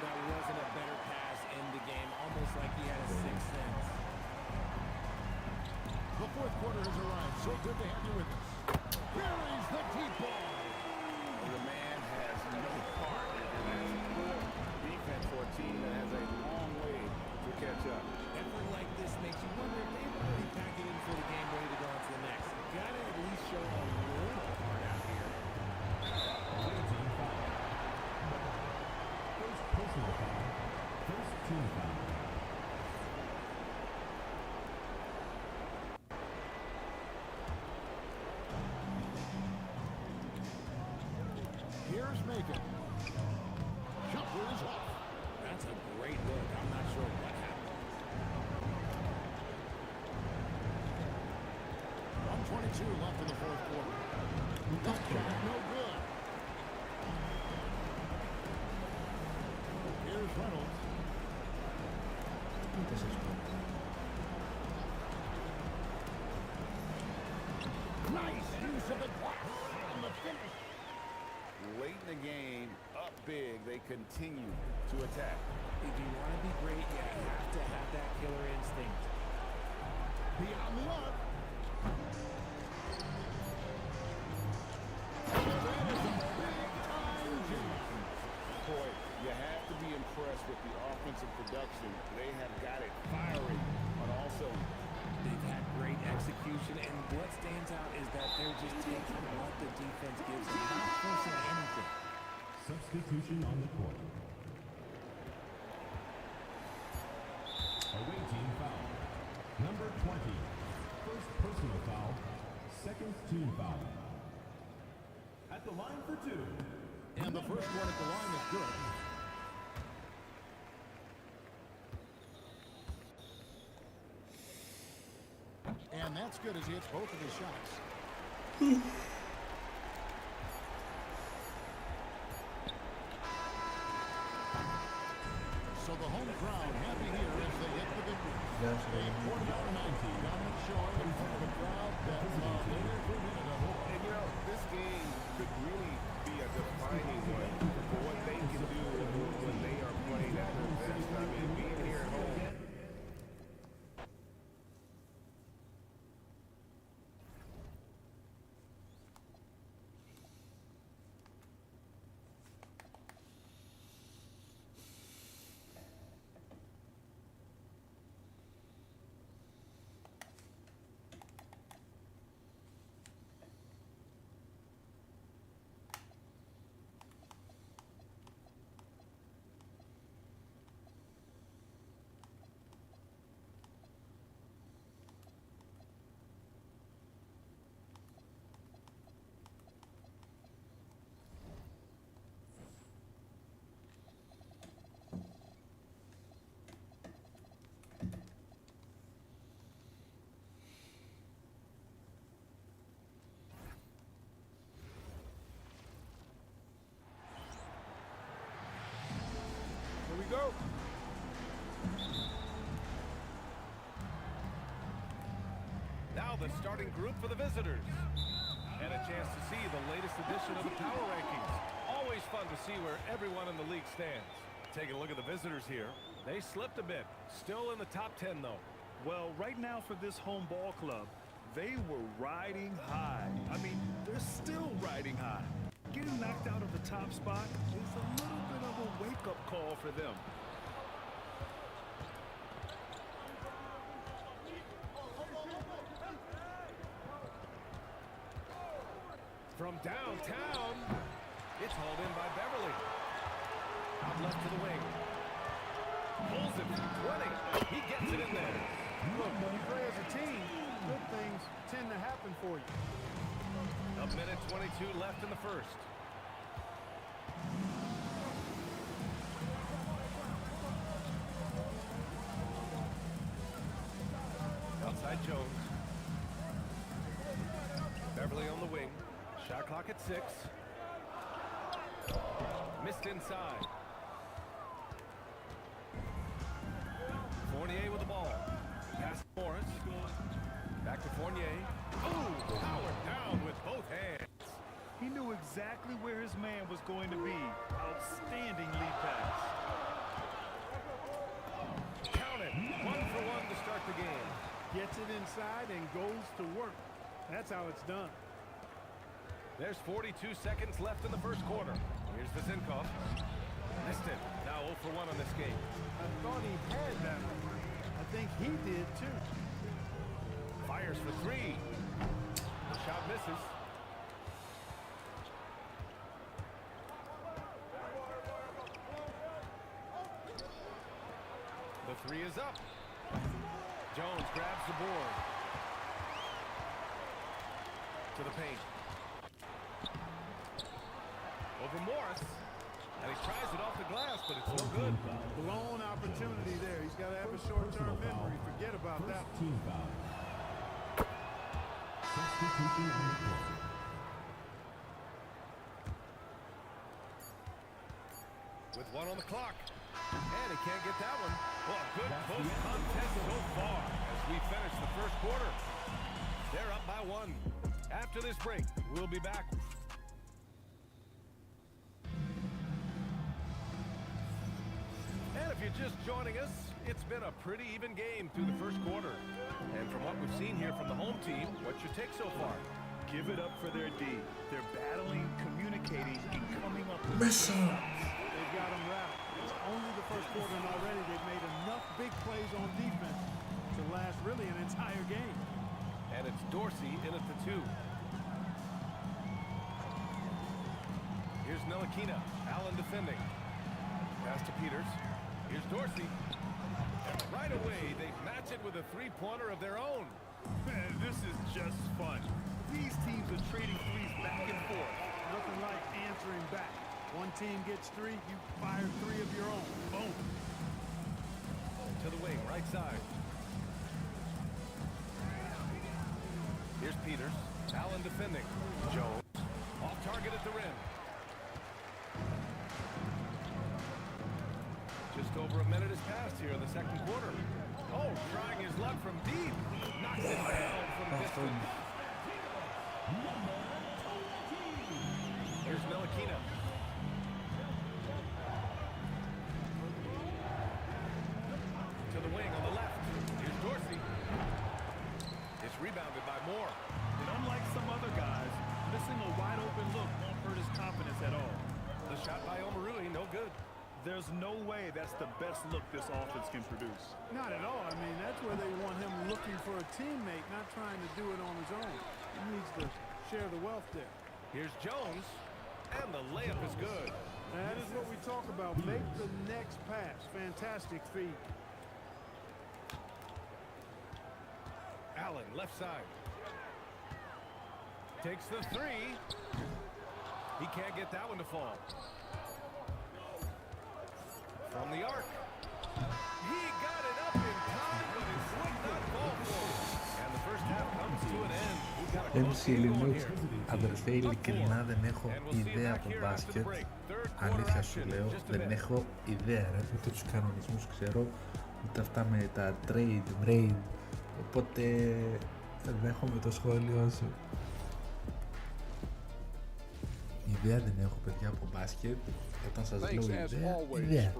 That wasn't a better pass in the game, almost like he had a sixth sense. The fourth quarter has arrived. So good to have you with us. Here is the deep ball. The man has no part in this poor defense for a team that has a long way to catch up. Effort like this makes you wonder if they really pack it in for the game ready to go on to the next. Gotta at least show a little heart out here. First personal foul. First team foul. Here's Macon. Jumper is off. That's a great look. I'm not sure what happened. 1:22 left in the fourth quarter. That shot no good. Here's Reynolds. Nice use of the glass and the finish. Late in the game, up big, they continue to attack. If you want to be great, you have to have that killer instinct. Beyond the arc. Boy, you have to be impressed with the offensive production. They have got it firing on all cylinders. They've had great execution, and what stands out is that they're just taking what the defense gives them, not forcing anything. Substitution on the court. Away team foul. Number 20. First personal foul. Second team foul. At the line for two. And the first one at the line is good. And that's good as he hits both of his shots. So the home crowd happy here as they hit the victory. A 40-90 dominant showing in front of a crowd that And you know, this game could really be a defining one for what they can do when they are playing at their best. I mean, being here at home. Here we go. Now the starting group for the visitors. And a chance to see the latest edition of the power rankings. Always fun to see where everyone in the league stands. Taking a look at the visitors here. They slipped a bit. Still in the top 10, though. Well, right now for this home ball club, they were riding high. I mean, they're still riding high. Getting knocked out of the top spot is a little bit of a wake-up call for them. From downtown, it's hauled in by Beverly. Out left to the wing. Pulls it from 20. He gets it in there. Look, when you play as a team, good things tend to happen for you. A minute 22 left in the first. Outside Jones. Beverly on the wing. Shot clock at 6. Missed inside. Fournier with the ball. Pass to Morris. Back to Fournier. Oh, powered down with both hands. He knew exactly where his man was going to be. Outstanding lead pass. Count it. 1 for 1 to start the game. Gets it inside and goes to work. That's how it's done. There's 42 seconds left in the first quarter. Here's Vizinkoff. Missed it. Now 0 for 1 on this game. I thought he had that one. I think he did too. Fires for 3. The shot misses. The 3 is up. Jones grabs the board. To the paint. Over Morris. And he tries it off the glass, but it's no good. Blown opportunity there. He's got to have a short-term memory. Forget about that. Team foul. Substitution on the court. With 1 on the clock. And he can't get that one. Well, good close contest so far as we finish the first quarter. They're up by 1. After this break, we'll be back. And if you're just joining us, it's been a pretty even game through the first quarter. And from what we've seen here from the home team, what's your take so far? Give it up for their D. They're battling, communicating, and coming up with Μέσα! They've got them wrapped. It's only the first quarter, and already they've made enough big plays on defense to last really an entire game. And it's Dorsey in at the 2. Here's Ntilikina. Allen defending. Pass to Peters. Here's Dorsey. And right away, they match it with a three-pointer of their own. Man, this is just fun. These teams are trading threes back and forth. Nothing like answering back. One team gets 3, you fire 3 of your own. Boom. To the wing, right side. Here's Peters. Allen defending. Jones. Off target at the rim. Just over a minute has passed here in the second quarter. Oh, trying his luck from deep. Knocks it down from distance. Here's Ntilikina. To the wing on the left. Here's Dorsey. It's rebounded by Moore. And unlike some other guys, missing a wide open look won't hurt his confidence at all. The shot by Omarui, no good. There's no way that's the best look this offense can produce. Not at all. I mean, that's where they want him looking for a teammate, not trying to do it on his own. He needs to share the wealth there. Here's Jones. And the layup is good. That is what we talk about. Make the next pass. Fantastic feed. Allen, left side. Takes the 3. He can't get that one to fall. From the arc. He got it up in time, but it would not fall for him. And the first half comes to an end. We've got a close game going here. Αδερφέ, ειλικρινά δεν έχω ιδέα από μπάσκετ. Αλήθεια σου λέω, δεν έχω ιδέα ρε. Ούτε τους κανονισμούς ξέρω, ούτε αυτά με τα trade, raid. Οπότε δέχομαι το σχόλιο σου. Ιδέα δεν έχω παιδιά από μπάσκετ. Όταν σας λέω ιδέα.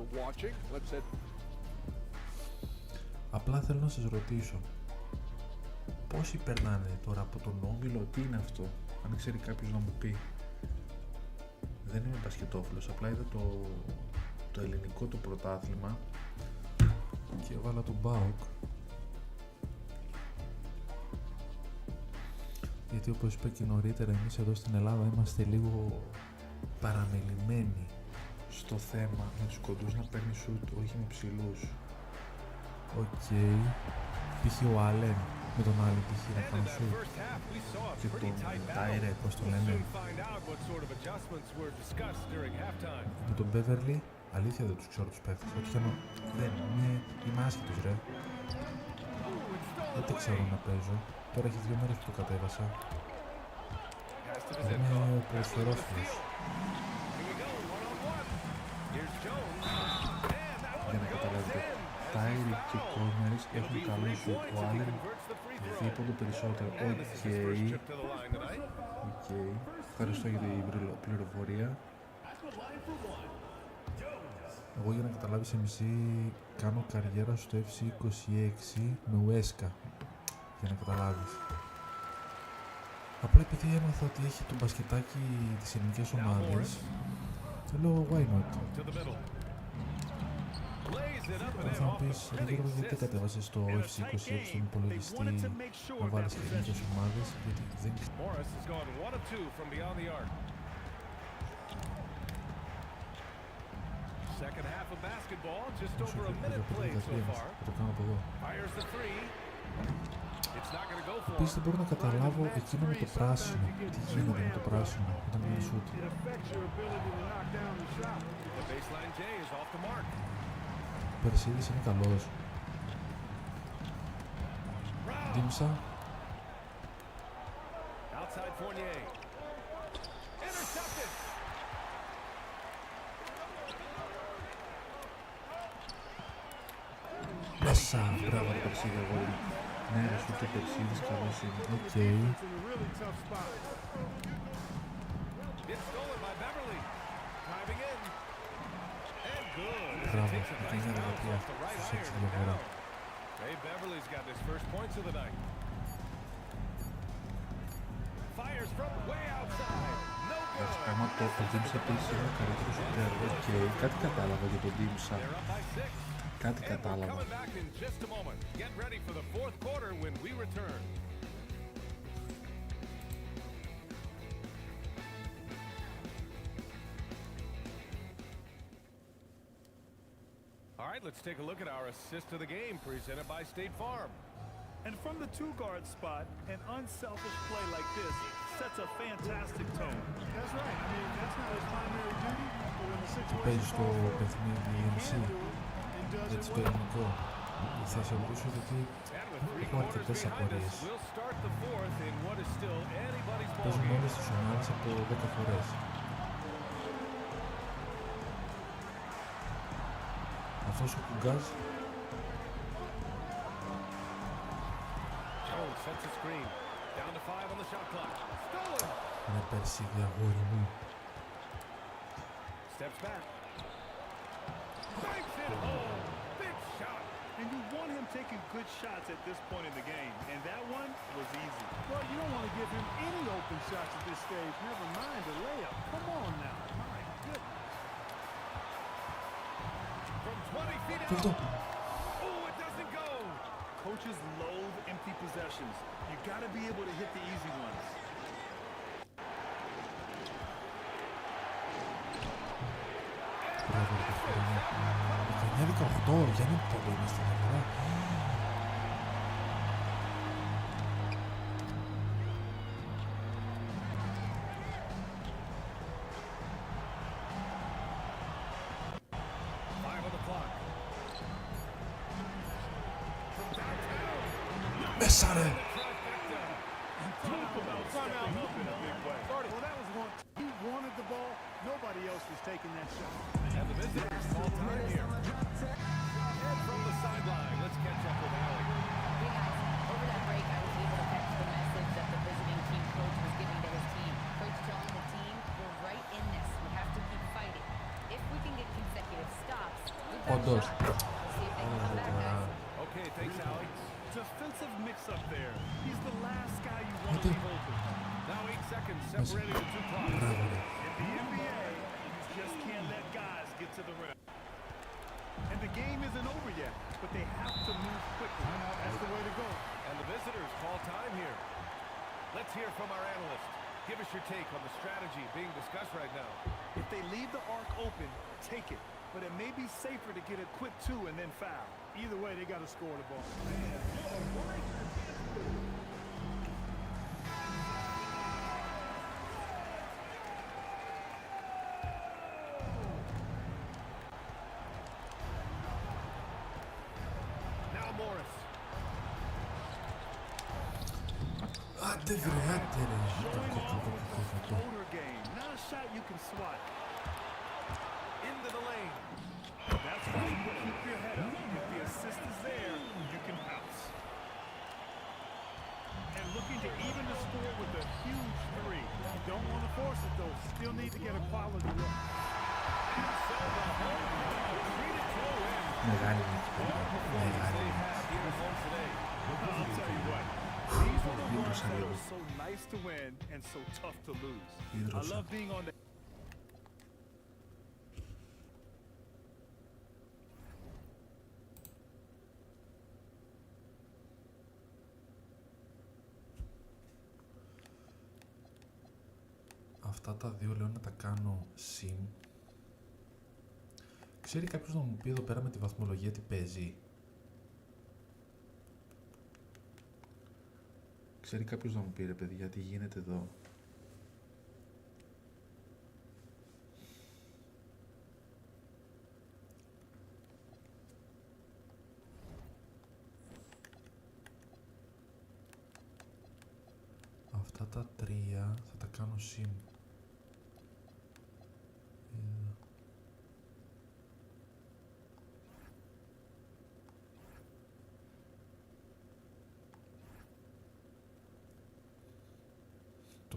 Απλά θέλω να σας ρωτήσω. Πόσοι περνάνε τώρα από τον όμιλο, τι είναι αυτό? Αν ξέρει κάποιος να μου πει. Δεν είμαι μπασκετόφιλος, απλά είδα το ελληνικό το πρωτάθλημα και έβαλα τον ΠΑΟΚ. Γιατί όπως είπα και νωρίτερα, εμείς εδώ στην Ελλάδα είμαστε λίγο παραμελημένοι στο θέμα με τους κοντούς να παίρνει σουτ, όχι με ψηλούς. Οκ. Π.χ. ο Άλεν με τον άλλο π.χ. να κάνω σουτ. Και τον Τάιρε, πώς το λένε. Με τον Μπέβερλι, αλήθεια δεν τους ξέρω τους παίκτες. Όχι δεν είμαι άσχετος ρε. Δεν ξέρω να παίζω. Τώρα έχει 2 μέρες που το κατέβασα. Είμαι ποδοσφαιρόφιλος. Για να καταλάβετε, Τάιρι και Κόρνερς έχουν καλό σουτ. Ο Άλεν δίποντο περισσότερο. Οκ. Ευχαριστώ για την πληροφορία. Εγώ για να καταλάβεις MC κάνω καριέρα στο FC26 με Ουέσκα. Για να καταλάβεις. Απλά επειδή έμαθα ότι έχει το μπασκετάκι τις ελληνικές ομάδες, λέω why not. Θα μου πεις, Γιώργο, γιατί κατέβασες το FC26 στον υπολογιστή να βάλεις τις ελληνικές ομάδες, γιατί δεν ξέρω. Second half of basketball, just over a minute played so far. Θα το κάνω από εδώ. Fires the 3. It's not going to go for Επίσης δεν μπορώ να καταλάβω εκείνο με το πράσινο. Τι γίνεται με το πράσινο όταν είναι σούτ. The baseline J is off the mark. Ο Περσίδης είναι καλός. Δίμησα. Outside Fournier. Intercepted. Μέσα, μπράβο ρε Περσίδη αγόρι. Ναι ρε σου και Περσίδης καλός είναι. Οκ. Μπράβο, 19-13 στους 6 διαφορά. Hey, Beverly's got his first points of the night. Fires from way outside. No Εντάξει, good. πράγμα το James επίσης είναι ο καλύτερος σου player. Οκ, κάτι κατάλαβα για τον Dimsa. Κάτι κατάλαβα. Coming back in just a moment. Get ready for the fourth quarter when we return. All right, let's take a look at our assist of the game presented by State Farm. And from the two-guard spot, an unselfish play like this sets a fantastic tone. That's right. I mean, that's not his primary duty, but when the situation Παίζει στο calls for it, παιχνίδι MC. he can do it and does Έτσι it το well. ελληνικό. Θα σε ρωτήσω γιατί And with three έχω quarters αρκετές behind απορίες. us, we'll start the fourth in what is still anybody's ball Παίζουν game. όλες τις ομάδες από 10 φορές. Αυτός ο κουγκάς Jones sets a screen. Down to 5 on the shot clock. Stolen. είναι Περσίδη αγόρι μου. Steps back. Banks it home. Big shot. And you want him taking good shots at this point in the game, and that one was easy. Well, you don't want to give him any open shots at this stage, never mind a layup. Come on now. My goodness. From 20 feet Και αυτό. out. Oh, it doesn't go. Coaches loathe empty possessions. You got to be able to hit the easy ones. Μπράβο ρε παιδιά. 19-18, για να πω είναι στην αγορά. Five on the clock. From downtown. Μέσα ρε. Talk about stepping up in a big way. Well, that was one. He wanted the ball. Nobody else was taking that shot. And the visitors call time here. And from the sideline, let's catch up with Allie. Hey guys, over that break, I was able to catch the message that the visiting team coach was giving to his team. Coach telling the team, we're right in this. We have to keep fighting. If we can get consecutive stops, we've got a Όντως. shot. Let's see if they can come back, guys. Okay, thanks, Allie. Defensive mix-up there. He's the last guy you want to be open. Now 8 seconds separating the two clocks. Μπράβο ρε. In the NBA, you just can't let guys get to the rim. And the game isn't over yet, but they have to move quickly. That's the way to go. And the visitors call time here. Let's hear from our analyst. Give us your take on the strategy being discussed right now. If they leave the arc open, take it. But it may be safer to get a quick two and then foul. Either way, they got to score the ball. Now Morris. Άντε βρε, άντε ρε. Motor game, not a shot you can swat. Into the lane. That's why you keep your head up. If the assist is there, you can pounce. And looking to even the score with a huge three. You don't want to force it, though. Still need to get a quality look. Μεγάλη νίκη, παιδιά. Μεγάλη νίκη. I'll tell you what. These are the ones that are so nice to win and so tough to lose. I love being on the Αυτά τα δύο λέω να τα κάνω sim. Ξέρει κάποιος να μου πει εδώ πέρα με τη βαθμολογία τι παίζει? Ξέρει κάποιος να μου πει ρε παιδιά τι γίνεται εδώ? Αυτά τα τρία θα τα κάνω sim.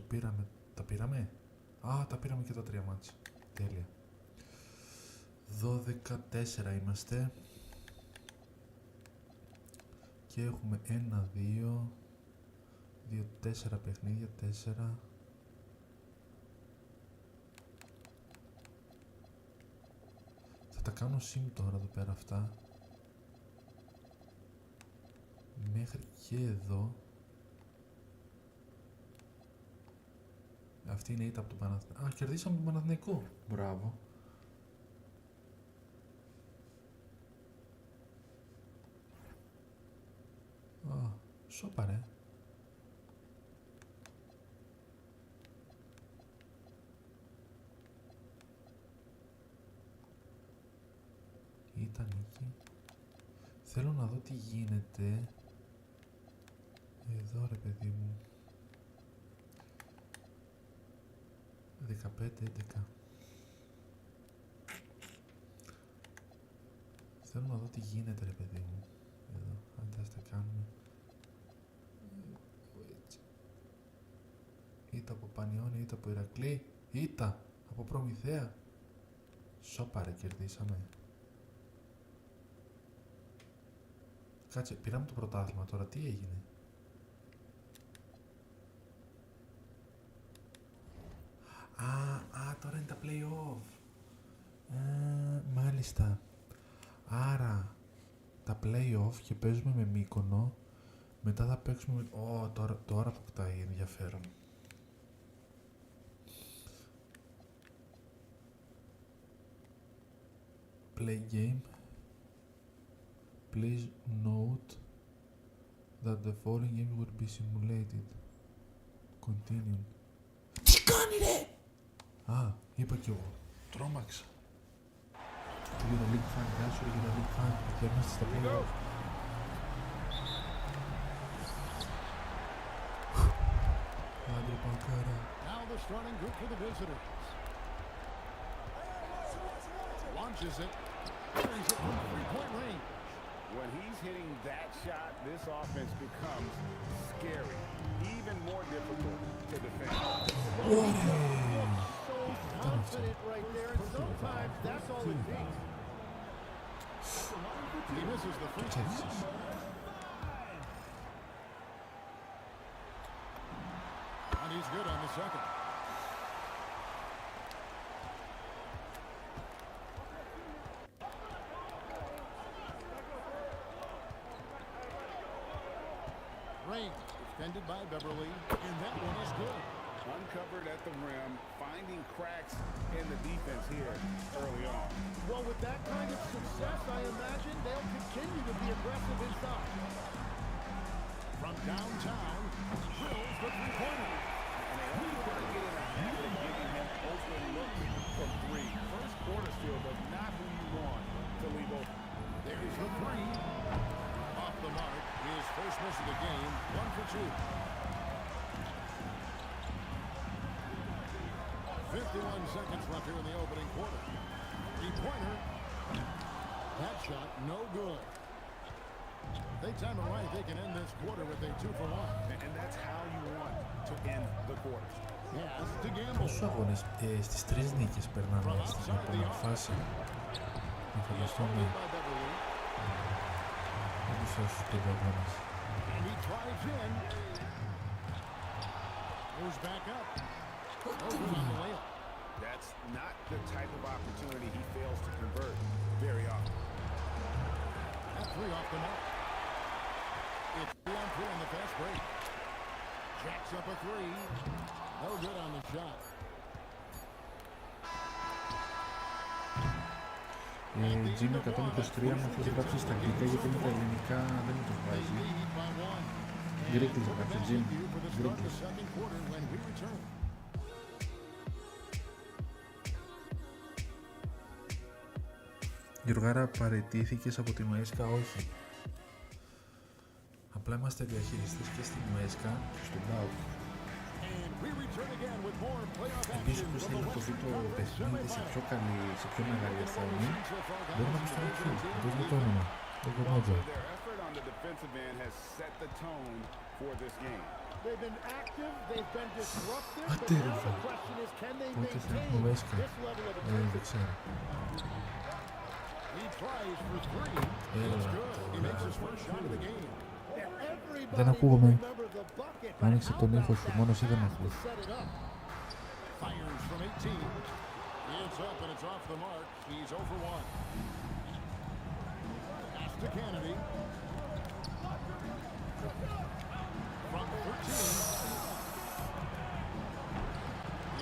πήραμε. Τα πήραμε. Α, τα πήραμε και τα 3 μάτς. Τέλεια. 12-4 είμαστε. Και έχουμε 1-2. 2-4 παιχνίδια. 4. Θα τα κάνω sim τώρα εδώ πέρα αυτά. Μέχρι και εδώ. Αυτή είναι η ήττα από τον Παναθηναϊκό. Α, κερδίσαμε τον Παναθηναϊκό. Μπράβο. Α, σώπα ρε. Ήταν εκεί. Θέλω να δω τι γίνεται. Εδώ ρε παιδί μου. 15-11. Θέλω να δω τι γίνεται ρε παιδί μου. Εδώ, αν τα κάνουμε. Έτσι. Είτε από Πανιόνι, είτε από Ηρακλή, είτε από Προμηθέα. Σώπα ρε, κερδίσαμε. Κάτσε, πήραμε το πρωτάθλημα τώρα, τι έγινε? Τώρα είναι τα play-off. Μάλιστα. Άρα, τα play-off και παίζουμε με Μύκονο. Μετά θα παίξουμε με... τώρα αποκτάει ενδιαφέρον. Play game. Please note that the following game will be simulated. Continue. Τι κάνει ρε! Είπα κι εγώ. Τρόμαξα. Το EuroLeague fan, γεια σου EuroLeague fan. Και είμαστε στα play-off. Άντρε Παλκάρα. Now the starting group for the visitors. Launches it. Brings it from 3-point range. When he's hitting that shot, this offense becomes scary. Even more difficult to defend. Confident right there, and sometimes that's all it takes. He misses the free throw. And he's good on the second. Rain defended by Beverly, and that one is good. Uncovered at the rim, finding cracks in the defense here early on. Well, with that kind of success, I imagine they'll continue to be aggressive inside. From downtown, drills the three-pointer. And they only want to get in the habit of giving him open looks from three. First quarter still, but not who you want to leave open. There's the three. Off the mark. His first miss of the game, 1 for 2. 51 seconds left here in the opening quarter. Three-pointer. That shot, no good. They time it right, they can end this quarter with a 2 for 1. And that's how you want to end the quarter. Yes, to gamble. Πόσους αγώνες στις 3 νίκες περνάμε στην επόμενη φάση. Να φανταστούμε όλους όσους 5 αγώνες. He drives in. Goes back up. Over on the layup. That's not the type of opportunity he fails to convert very often. That three off the mark. It's 3-on-3 on the fast break. Jacks up a three. No good on the shot. Jimmy 123, άμα θες γράψεις στα αγγλικά, γιατί με τα ελληνικά δεν μου το βάζει. Γκρίκλεις να γράψεις, Jim. Γκρίκλεις. Γιωργάρα, παραιτήθηκες από τη Μαέσκα? Όχι. Απλά είμαστε διαχειριστές και στη Μαέσκα και στον ΠΑΟΚ. Επίσης, όποιος θέλει να το δει το παιχνίδι σε πιο μεγάλη οθόνη, μπορεί να πει στο YouTube. Αυτό είναι το όνομα. GogoMotzo. They've been active, they've been disruptive, but Άντε ρε now the φίλε. question is, can they Πότε θα maintain έχουμε έσκα. this level of Δεν intensity? ξέρω. He tries for three. Έλα It's good. He makes τώρα. his first shot of the game. Everybody Δεν will ακούγομαι. remember the bucket, but Άνοιξε how τον ήχο about σου, that μόνο εσύ δεν pass ακούς. to set it up? Fires from 18. It's up and it's off the mark. He's over one. Pass to Kennedy. From 13.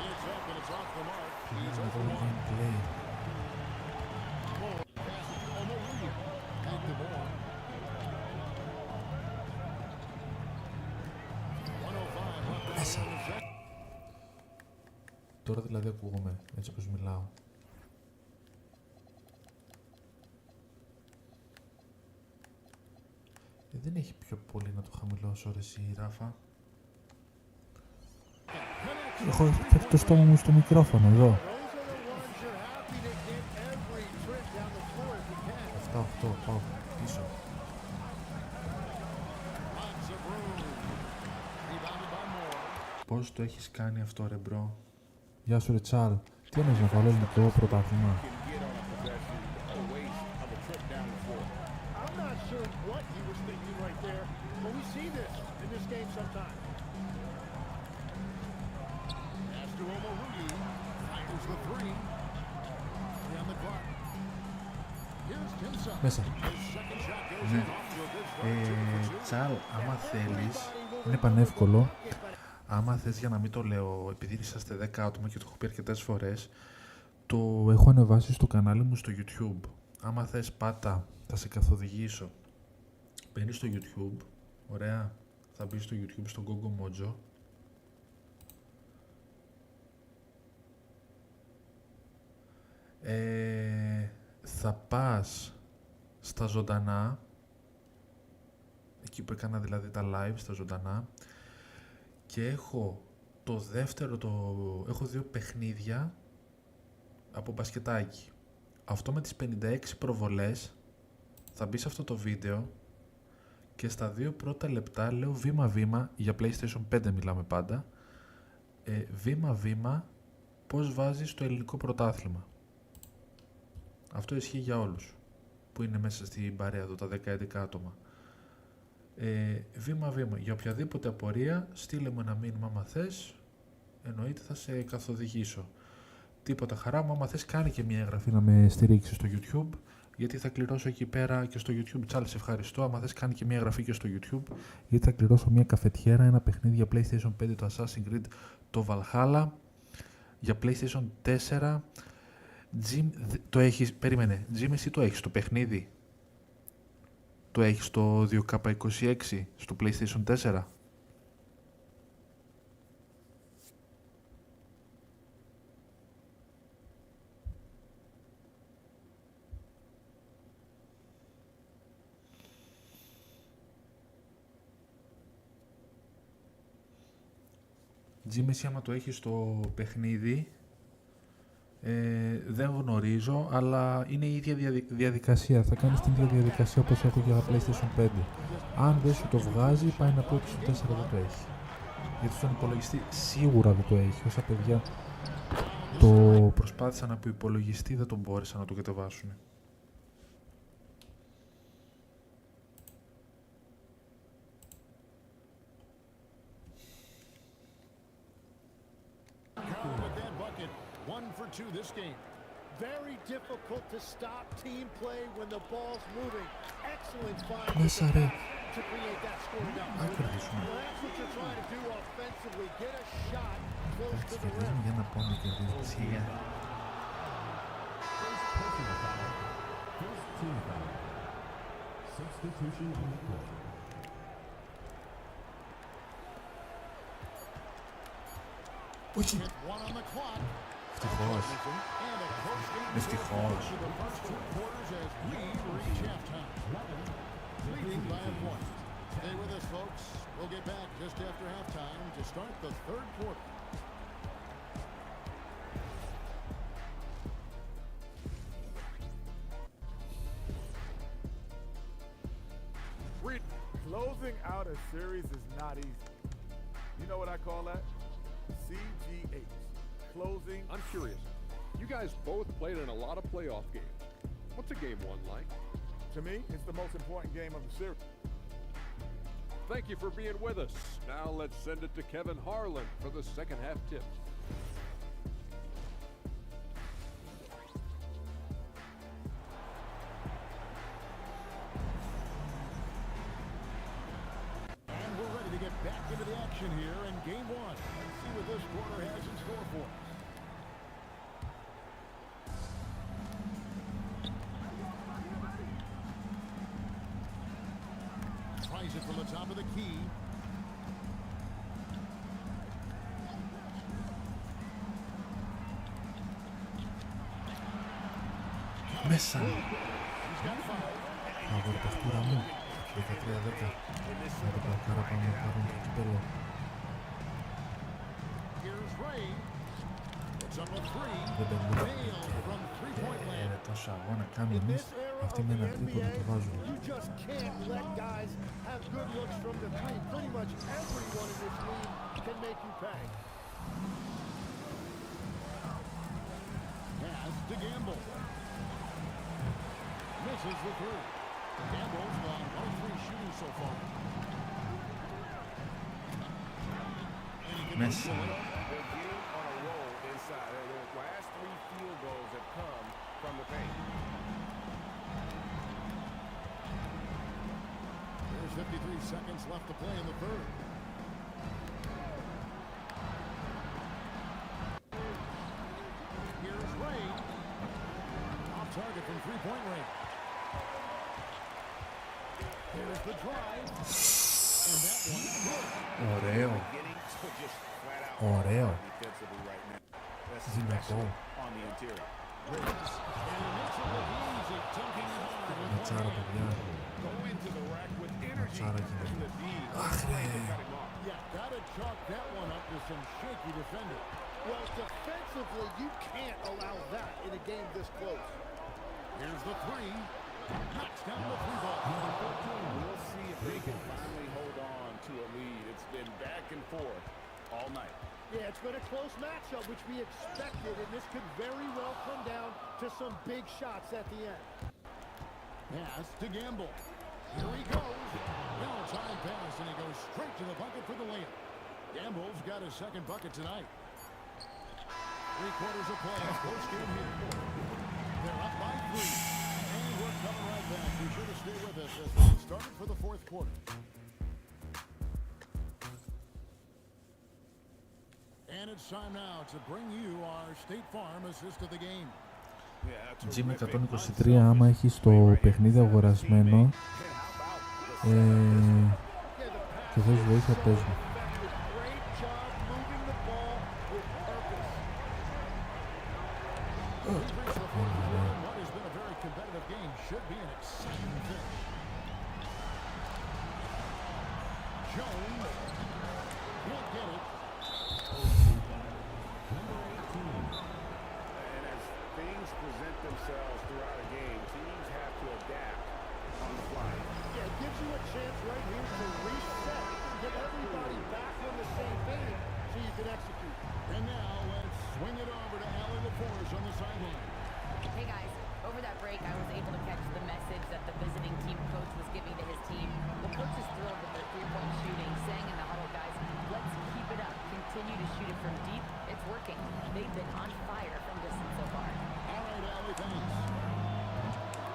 It's up and it's off the mark. He's Να over δούμε one. gameplay. Pass it to Omoruyi. Back to Moore. 105 left in the second. Τώρα δηλαδή ακούγομαι, έτσι όπως μιλάω. Δεν έχει πιο πολύ να το χαμηλώσω ρε εσύ η Ράφα. Έχω φέρει το στόμα μου στο μικρόφωνο εδώ. 7-8, πάω πίσω. Πώς το έχεις κάνει αυτό ρε μπρο? Γεια σου ρε Τσάλ. Τι έννοες να βάλω ελληνικό πρωτάθλημα? I'm not sure what he was thinking right there, but we see this in this game sometimes. Pass to Omoruyi. Fires the three. Three on the clock. Here's Timson. Μέσα. His second shot goes Ναι. in off to a good start. 2 for 2. Τσάλ, άμα θέλεις, είναι πανεύκολο. Άμα θες, για να μην το λέω, επειδή είσαστε 10 άτομα και το έχω πει αρκετές φορές, το έχω ανεβάσει στο κανάλι μου στο YouTube. Άμα θες, πάτα, θα σε καθοδηγήσω. Μπαίνεις στο YouTube, ωραία, θα μπεις στο YouTube, στο GogoMotzo. Θα πας στα ζωντανά, εκεί που έκανα δηλαδή τα live, στα ζωντανά, και έχω το δεύτερο, έχω 2 παιχνίδια από μπασκετάκι. Αυτό με τις 56 προβολές, θα μπει σε αυτό το βίντεο και στα 2 πρώτα λεπτά λέω βήμα-βήμα, για PlayStation 5 μιλάμε πάντα, βήμα-βήμα πώς βάζεις το ελληνικό πρωτάθλημα. Αυτό ισχύει για όλους που είναι μέσα στην παρέα εδώ, τα 10-11 άτομα. Βήμα-βήμα. Για οποιαδήποτε απορία, στείλε μου ένα μήνυμα άμα θες, εννοείται θα σε καθοδηγήσω. Τίποτα χαρά μου, άμα θες κάνει και μια εγγραφή να με στηρίξεις στο YouTube, γιατί θα κληρώσω εκεί πέρα και στο YouTube. Τσάλ, σε ευχαριστώ. Άμα θες κάνει και μια εγγραφή και στο YouTube, γιατί θα κληρώσω μια καφετιέρα, ένα παιχνίδι για PlayStation 5, το Assassin's Creed, το Valhalla, για PlayStation 4. Jim, το έχεις, περίμενε, Jim, εσύ το έχεις το παιχνίδι? Το έχεις το 2K26 στο PlayStation 4? Jim, εσύ άμα το έχεις το παιχνίδι, δεν γνωρίζω, αλλά είναι η ίδια διαδικασία. Θα κάνεις την ίδια διαδικασία όπως έχω για PlayStation 5. Αν δεν σου το βγάζει, πάει να πει ότι στο 4 δεν το έχει. Γιατί στον υπολογιστή σίγουρα δεν το έχει. Όσα παιδιά το προσπάθησαν από υπολογιστή, δεν τον μπόρεσαν να το κατεβάσουν. With that bucket, 1 for 2 this game. Very difficult to stop team play when the ball's moving. Excellent find Μέσα ρε. to create that scoring Να opportunity. κερδίσουμε. Well, that's what you're trying to do offensively. Get a shot close Εντάξει, to the rim. κερδίζουμε για να πάμε κερδίζουμε. Σιγά. First personal foul. First team foul. Substitution on the court. Όχι. With 1 on the clock. Ευτυχώς. And a close game Ευτυχώς. to the first 2 quarters as we reach halftime. Leading by a point. Stay with us, folks. We'll get back just after halftime to start the 3rd quarter. Closing out a series is not easy. You know what I call that? CGH. Closing. I'm curious. You guys both played in a lot of playoff games. What's a game one like? To me, it's the most important game of the series. Thank you for being with us. Now let's send it to Kevin Harlan for the second half tips. And we're ready to get back into the action here in game one. Let's see what this quarter has in store for us. Tries it from the top of the key. Μέσα. He's got five. Αγορπαχτούρα μου. 13-10. Με το πλακάρα πάμε να πάρουν το κυπέλλο. Here's Ray. Puts up a three. Δεν παίρνουν Nailed from three-point land. τόσο αγώνα κάνει εμείς. Αυτοί με ένα τρίποντο το βάζουν. You just can't let guys have good looks from the three. Pretty much everyone in this league can make you pay. Pass to Gamble. Misses the three. Gamble's gone 1-3 shooting so far. And he can Messi. They're getting on a roll inside. Their last three field goals have come from the paint. There's 53 seconds left to play in the third. Here's Ray. Off target from three-point range. Here's the drive. And that one good. Ωραίο. Getting to just flat out Ωραίο. defensively right now. That's Δυνατό. on the interior. Riggs. And it makes it look easy. Dunking hard with Ματσάρα, παιδιά. Go into the rack with energy. Ματσάρα και And the D. Αχ, ρε. Cut him off. Yeah, gotta chalk that one up to some shaky defending. Well, defensively, you can't allow that in a game this close. Here's the three. Knocks down the three ball. We'll see if they can finally hold on to a lead. It's been back and forth all night. Yeah, it's been a close matchup, which we expected, and this could very well come down to some big shots at the end. Pass to Gamble. Here he goes. Well-timed pass, and he goes straight to the bucket for the layup. Gamble's got his second bucket tonight. 3/4 of play. Close game here. They're up by 3. And we're coming right back. Be sure to stay with us as we get started for the fourth quarter. And it's time now to bring you our State Farm assist of the game. Jim 123, άμα έχεις το παιχνίδι αγορασμένο και θες βοήθεια, πες μου. Great job moving the ball with purpose. What has been a very competitive game should be an exciting finish. Jones won't get it. And as things present themselves throughout a game, teams have to adapt on the fly. Yeah, it gives you a chance right here to reset and get everybody back on the same page so you can execute. And now let's swing it over to Allie LaForce on the sideline. Hey guys, over that break I was able to catch the message that the visiting team coach was giving to his team. The coach is thrilled with their three-point shooting, saying in the huddle, guys, let's keep it up. Continue to shoot it from deep. It's working. They've been on fire from distance so far. All right, Allie, thanks.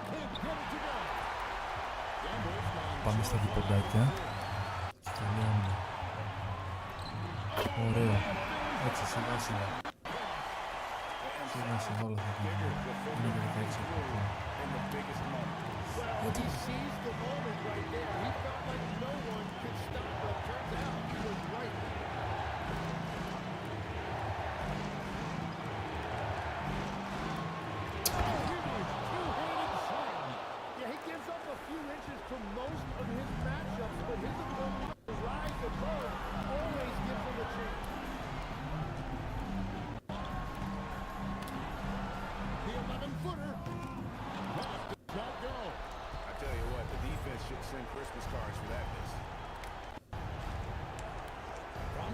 Can't get it to go. Gamble's gone. Πάμε στα διποντάκια. Και καλή άμυνα. Ωραίο. Έτσι, σιγά σιγά. Σιγά σιγά όλα θα γίνουν. Είναι και 16 ακόμα. Well, he seized the moment right there. He felt like no one could stop him. Turns out he was right. Yeah, he gives up a few inches to most of his matchups, but his ability to rise above always gives him a chance. The 11-footer. Shot go. I tell you what, the defense should send Christmas cards for that miss. From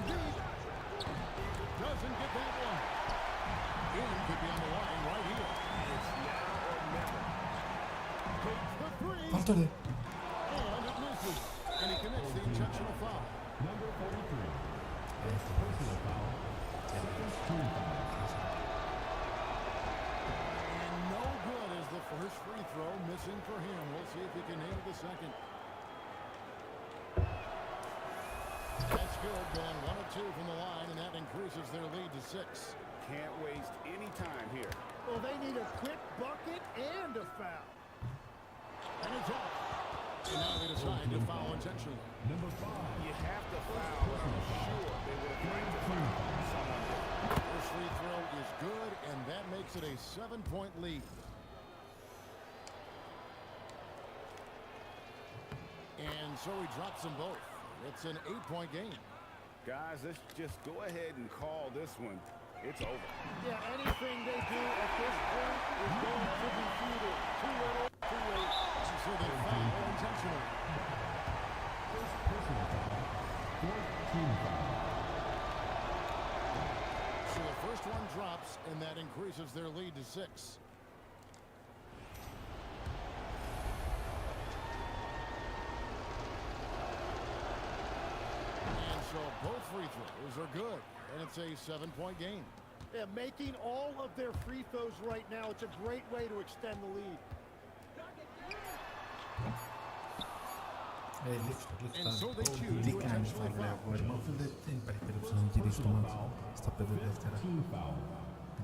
Βάλ' το ρε. And it misses. And he commits the intentional foul. Number 43. First personal foul. Second team foul. And no good is the first free throw, missing for him. We'll see if he can nail the second. That's good, going 1 of 2 from the line, and that increases their lead to 6. Can't waste any time here. Well, they need a quick bucket and a foul. And it's up. And now they decide to foul intentionally. Number 5. You have to foul, but I'm sure they would have tried to foul someone different. First free throw is good, and that makes it a 7-point lead. And so he drops them both. It's an 8-point game. Guys, let's just go ahead and call this one. It's over. Yeah, anything they do at this point is going to be futile. Too little, too late. So they foul intentionally. First personal foul. Fourth team foul. So the first one drops, and that increases their lead to 6. And so both free throws are good, and it's a 7-point game. Yeah, making all of their free throws right now, it's a great way to extend the lead. And so they choose Τι to κάνει intentionally φάουλ foul. αγόρι μου, αφού δεν υπάρχει περίπτωση να γυρίσει το μάτσο στα 5 δεύτερα. Team foul.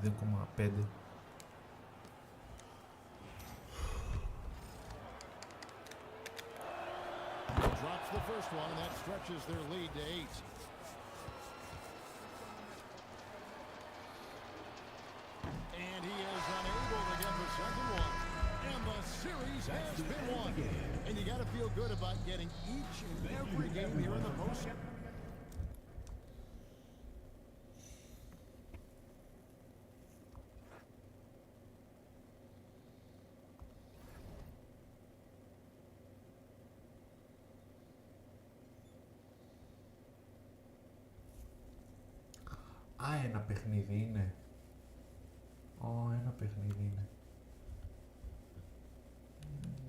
0,5. Drops the first one, and that stretches their lead to 8. And he is unable to get the second one. And the series has been won. And you got to feel good about getting each and every game here in the postseason. Α, ένα παιχνίδι είναι. Ένα παιχνίδι είναι.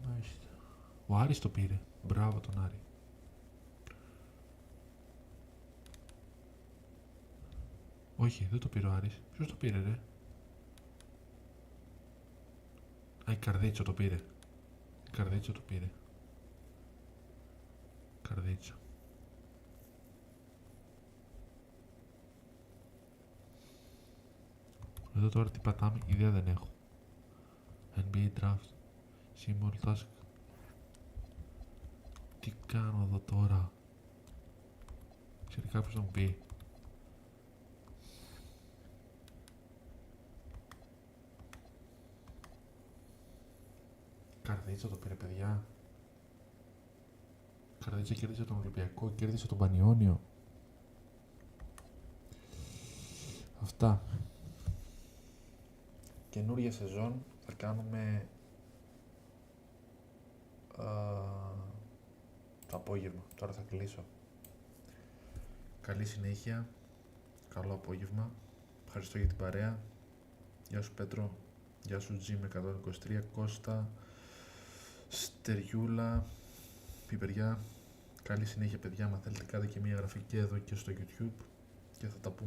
Μάλιστα. Ο Άρης το πήρε. Μπράβο τον Άρη. Όχι, δεν το πήρε ο Άρης. Ποιος το πήρε, ρε? Α, η Καρδίτσο το πήρε. Η Καρδίτσο το πήρε. Καρδίτσο. Εδώ τώρα τι πατάμε, ιδέα δεν έχω. NBA Draft. Simple Task. Τι κάνω εδώ τώρα? Ξέρει κάποιος να μου πει? Καρδίτσα το πήρε, παιδιά. Καρδίτσα κέρδισε τον Ολυμπιακό, κέρδισε τον Πανιόνιο. Αυτά. Καινούργια σεζόν θα κάνουμε το απόγευμα. Τώρα θα κλείσω. Καλή συνέχεια. Καλό απόγευμα. Ευχαριστώ για την παρέα. Γεια σου Πέτρο. Γεια σου Jim123. Κώστα. Στεριούλα. Πιπεριά. Καλή συνέχεια παιδιά. Αν θέλετε κάντε και μια εγγραφή και εδώ και στο YouTube. Και θα τα πούμε.